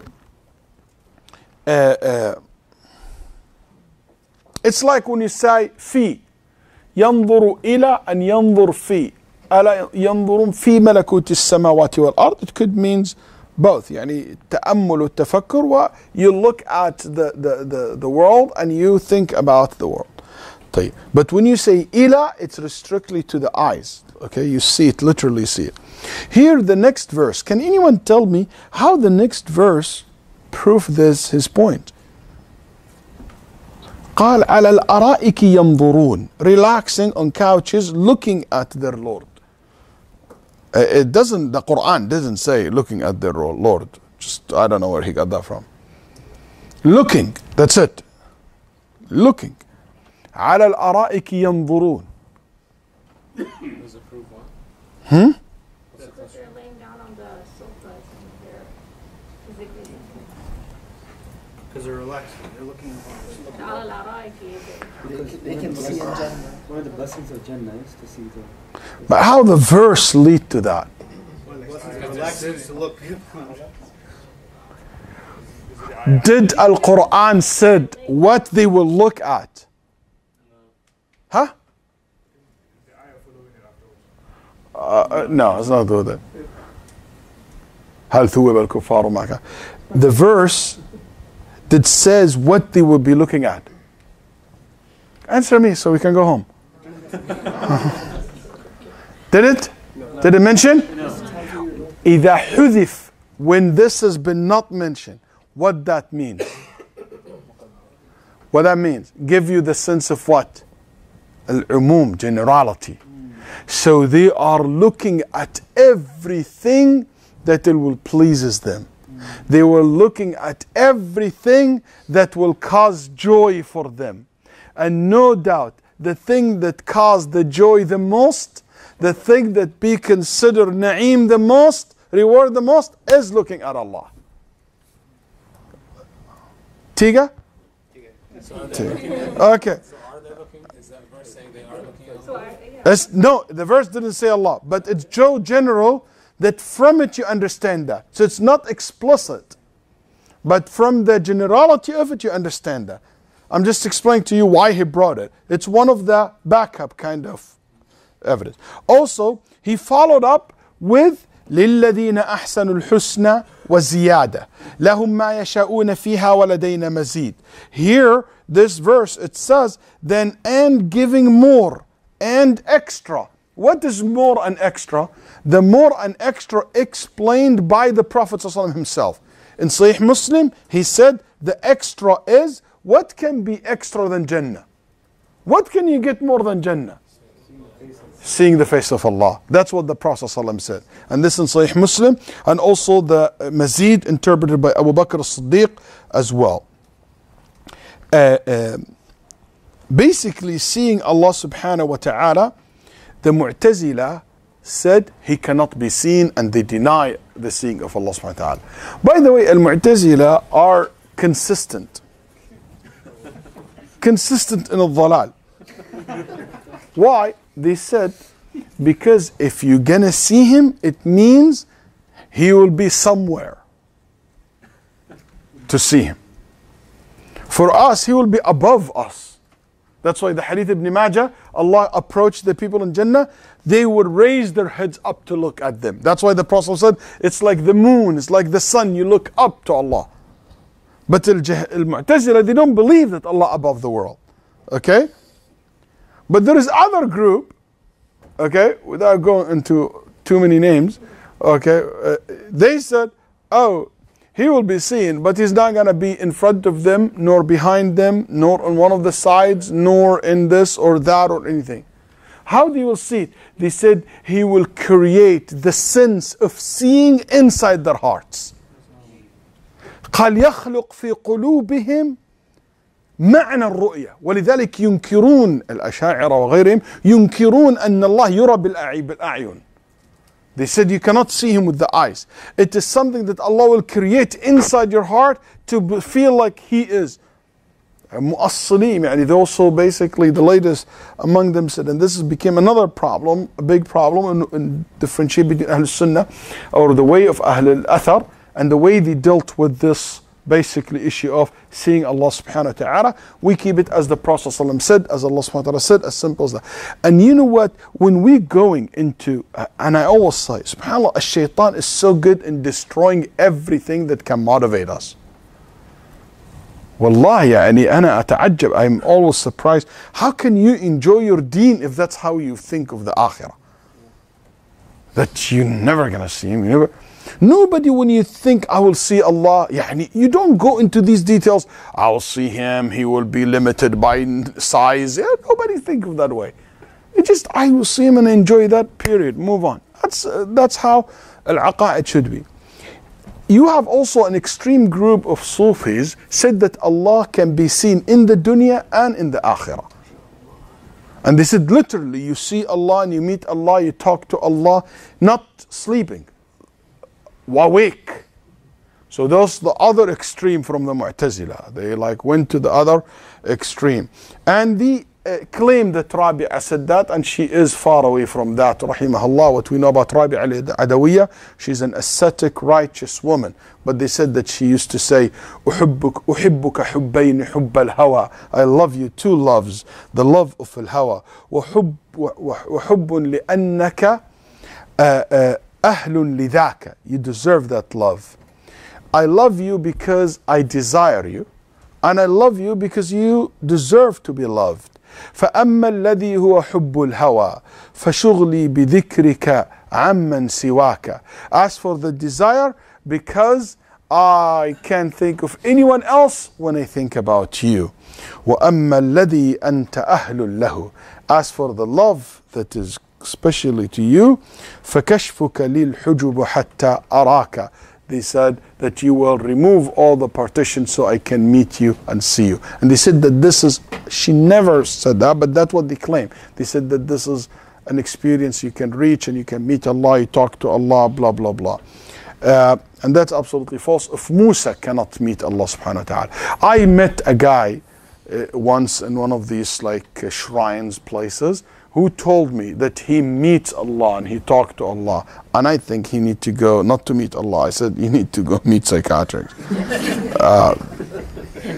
S1: it's like when you say في ينظر إلى أن ينظر في ألا ينظرون في ملكوت السماوات والأرض. It could means both. يعني تأمل والتفكر you look at the world and you think about the world. طيب. But when you say إلى, it's strictly to the eyes. Okay, you see it, literally see it. Here, the next verse. Can anyone tell me how the next verse prove this, his point? قال على الأرائك ينظرون, relaxing on couches, looking at their Lord. It doesn't. The Quran doesn't say looking at their Lord. Just I don't know where he got that from. Looking. That's it. Looking. على الأرائك ينظرون.
S3: Does it prove what?
S5: Because they're laying down on the sofas and they're physically.
S2: Because they're relaxing. They're looking at
S5: على الأرائك.
S6: They can see in Jannah. One of the blessings of Jannah is to see the.
S1: But how the verse lead to that?
S2: relaxing to look.
S1: Did Al-Quran said what they will look at? Huh? No, it's not do that. هل ثوب الكفار ما كان. The verse that says what they will be looking at. Answer me so we can go home. Did it? Did it mention? إذا حذف, when this has been not mentioned, what that means? What that means? Give you the sense of what? Al-umum, generality. So they are looking at everything that it will pleases them. They were looking at everything that will cause joy for them. And no doubt, the thing that caused the joy the most, the thing that be considered na'im the most, reward the most, is looking at Allah. Tiga? Okay.
S3: So are they looking? Is that verse saying they are looking at Allah?
S1: No, the verse didn't say Allah, but it's so general that from it you understand that. So it's not explicit, but from the generality of it you understand that. I'm just explaining to you why he brought it. It's one of the backup kind of evidence. Also, he followed up with للذين أحسنوا الحسنى وزيادة لهم ما يشاءون فيها ولدينا مزيد. Here, this verse, it says, then and giving more and extra. What is more and extra? The more and extra explained by the Prophet ﷺ himself. In Sahih Muslim, he said the extra is, what can be extra than Jannah? What can you get more than Jannah? Seeing the face of Allah. That's what the Prophet ﷺ said. And this in Sahih Muslim, and also the Mazid interpreted by Abu Bakr as-Siddiq as well. basically seeing Allah subhanahu wa ta'ala, the Mu'tazila said he cannot be seen, and they deny the seeing of Allah subhanahu wa ta'ala. By the way, Al-Mu'tazila are consistent in al-dhalal. Why? They said, because if you're gonna see him, it means he will be somewhere to see him. For us, he will be above us. That's why the hadith ibn Majah, Allah approached the people in Jannah, they would raise their heads up to look at them. That's why the Prophet said, it's like the moon, it's like the sun, you look up to Allah. But Al-Mu'tazila, they don't believe that Allah above the world. Okay? But there is other group, okay, without going into too many names, okay, they said, oh, he will be seen, but he's not going to be in front of them, nor behind them, nor on one of the sides, nor in this or that or anything. How do you will see it? They said he will create the sense of seeing inside their hearts. قال يخلق في قلوبهم معنى الرؤية، ولذلك ينكرون الأشاعرة وغيرهم ينكرون أن الله يرى بالأعين. They said you cannot see him with the eyes. It is something that Allah will create inside your heart to feel like he is. Mu'assilim, they also basically, the latest among them said, and this became another problem, a big problem in differentiating between Ahl Sunnah, or the way of Ahl al-Athar, and the way they dealt with this basically issue of seeing Allah subhanahu wa ta'ala. We keep it as the Prophet said, as Allah subhanahu wa ta'ala said, as simple as that. And you know what, when we're going into, and I always say, subhanAllah, shaitan is so good in destroying everything that can motivate us. Wallahi, أنا أتعجب, I'm always surprised. How can you enjoy your deen if that's how you think of the akhirah? That you're never gonna see him, you never. Nobody, when you think I will see Allah, you don't go into these details. I will see him, he will be limited by size. Nobody think of that way. It just, I will see him and enjoy that, period, move on. That's how al-aqa'id should be. You have also an extreme group of Sufis said that Allah can be seen in the dunya and in the akhirah. And they said literally, you see Allah and you meet Allah, you talk to Allah, not sleeping, awake. So those the other extreme from the Mu'tazila. They went to the other extreme. And the claim that Rabi'a said that, and she is far away from that, rahimahullah. What we know about Rabi'a al-Adawiyya, she's an ascetic, righteous woman. But they said that she used to say, أحبك حبين حب الهوى. I love you two loves, the love of al-hawa. وحب لأنك أهل لذاك. You deserve that love. I love you because I desire you, and I love you because you deserve to be loved. فأما الذي هو حب الهوى فشغلي بذكرك عمن سواك. As for the desire, because I can't think of anyone else when I think about you. وأما الذي أنت أهل له. As for the love that is especially to you, فكشفك للحجب حتى أراك. They said that you will remove all the partitions so I can meet you and see you. And they said that this is, she never said that, but that's what they claim. They said that this is an experience you can reach and you can meet Allah, you talk to Allah, blah, blah, blah. And that's absolutely false. If Musa cannot meet Allah subhanahu wa ta'ala. I met a guy once in one of these shrines places, who told me that he meets Allah and he talked to Allah. And I think he need to go, not to meet Allah, I said you need to go meet psychiatrists.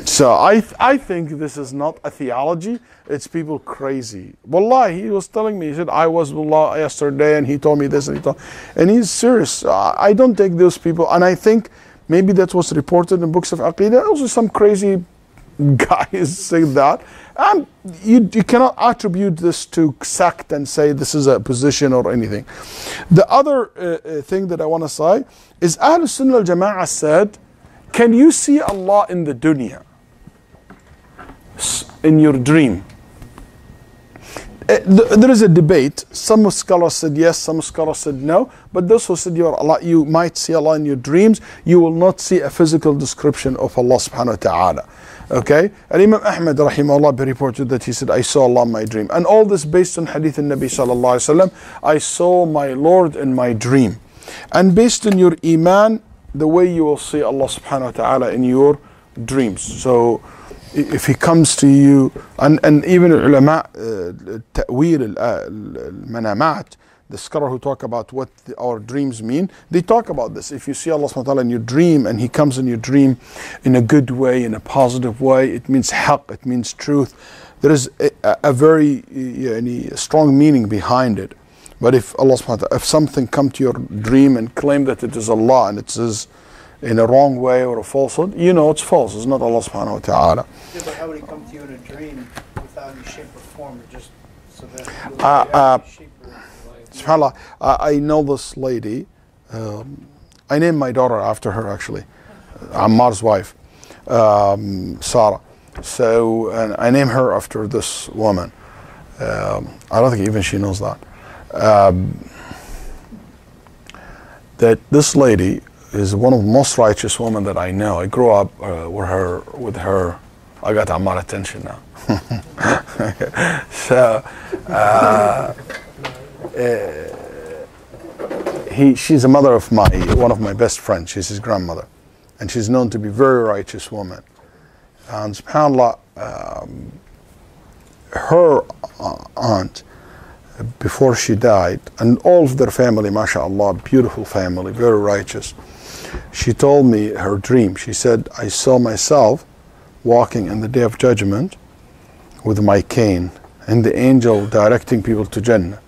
S1: So I think this is not a theology, it's people crazy. Wallahi, he was telling me, he said, I was with Allah yesterday and he told me this and he's serious. I don't take those people, and I think maybe that was reported in books of Aqeedah. Also some crazy guys say that. And you cannot attribute this to sect and say this is a position or anything. The other thing that I want to say is Ahl Sunnah al-Jama'ah said, can you see Allah in the dunya? In your dream? There is a debate. Some scholars said yes, some scholars said no. But those who said you might see Allah in your dreams, you will not see a physical description of Allah subhanahu wa ta'ala. Okay, and Imam Ahmad rahimahullah reported that he said, I saw Allah in my dream. And all this based on hadith in Nabi sallallahu alaihi wasallam. I saw my Lord in my dream. And based on your iman, the way you will see Allah subhanahu wa ta'ala in your dreams. So if he comes to you, and even ulama ta'wil al-manamat, the scholar who talk about what our dreams mean, they talk about this. If you see Allah subhanahu wa ta'ala in your dream and he comes in your dream in a good way, in a positive way, it means haqq, it means truth. There is a very strong meaning behind it. But if Allah subhanahu wa ta'ala, if something come to your dream and claim that it is Allah and it is in a wrong way or a falsehood, you know it's false, it's not Allah subhanahu wa ta'ala.
S2: Yeah, but how would he come to you in a dream without any shape or form, or just so that shape or
S1: SubhanAllah, I know this lady. I named my daughter after her, actually. Ammar's wife, Sarah. So, and I named her after this woman. I don't think even she knows that. That this lady is one of the most righteous women that I know. I grew up with her. I got Ammar attention now. So, she's a mother of one of my best friends. She's his grandmother, and she's known to be a very righteous woman. And subhanAllah, her aunt, before she died, and all of their family, mashallah, beautiful family, very righteous. She told me her dream. She said, I saw myself walking in the Day of Judgment with my cane, and the angel directing people to Jannah.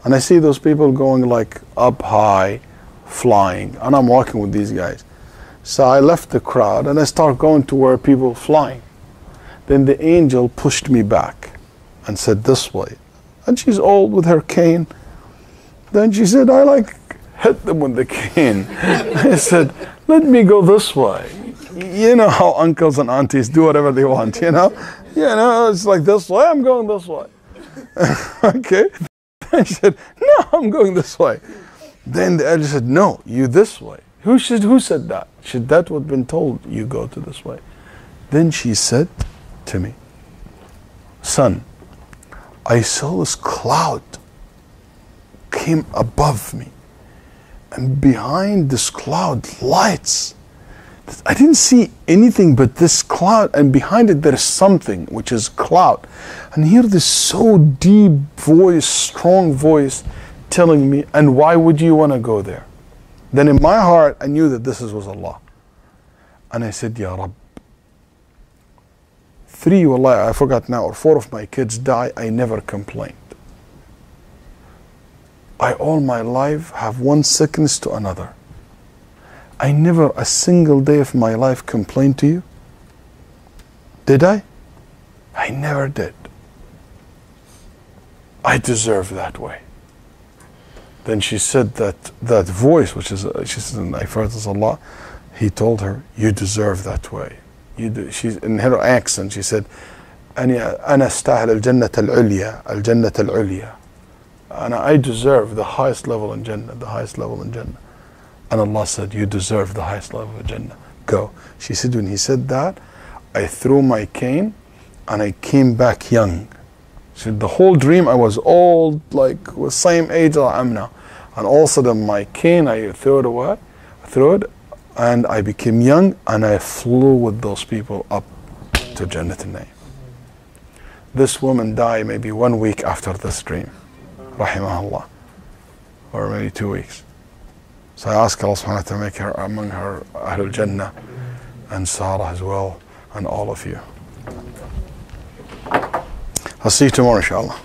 S1: And I see those people going like up high, flying, and I'm walking with these guys. So I left the crowd and I started going to where people flying. Then the angel pushed me back and said, this way. And she's old with her cane. Then she said, I hit them with the cane. I said, let me go this way. You know how uncles and aunties do whatever they want, you know? It's like this way, I'm going this way. Okay. I said, no, I'm going this way. Then the elder said, no, you this way. Who said that? Should that have been told, you go to this way? Then she said to me, son, I saw this cloud came above me, and behind this cloud, lights. I didn't see anything but this cloud, and behind it there is something, which is cloud. And hear this so deep voice, strong voice telling me, and why would you want to go there? Then in my heart, I knew that this was Allah. And I said, Ya Rabb, 3, wallahi, I forgot now, or 4 of my kids die, I never complained. I all my life have one sickness to another. I never a single day of my life complained to you. Did I? I never did. I deserve that way. Then she said that voice, which is, she said, I heard this Allah, he told her, you deserve that way. She's in her accent, she said, أنا أستاهل الجنة العليا الجنة العليا. And I deserve the highest level in Jannah, the highest level in Jannah. And Allah said, you deserve the highest level of Jannah. Go. She said, when he said that, I threw my cane and I came back young. She said, the whole dream I was old, like the same age as I am now. And all of a sudden my cane, I threw it away. I threw it and I became young and I flew with those people up to Jannat al-Naim. This woman died maybe 1 week after this dream. Rahimahullah. Or maybe 2 weeks. So I ask Allah subhanahu wa ta'ala to make her among her Ahlul Jannah, and Sarah as well, and all of you. I'll see you tomorrow, inshallah.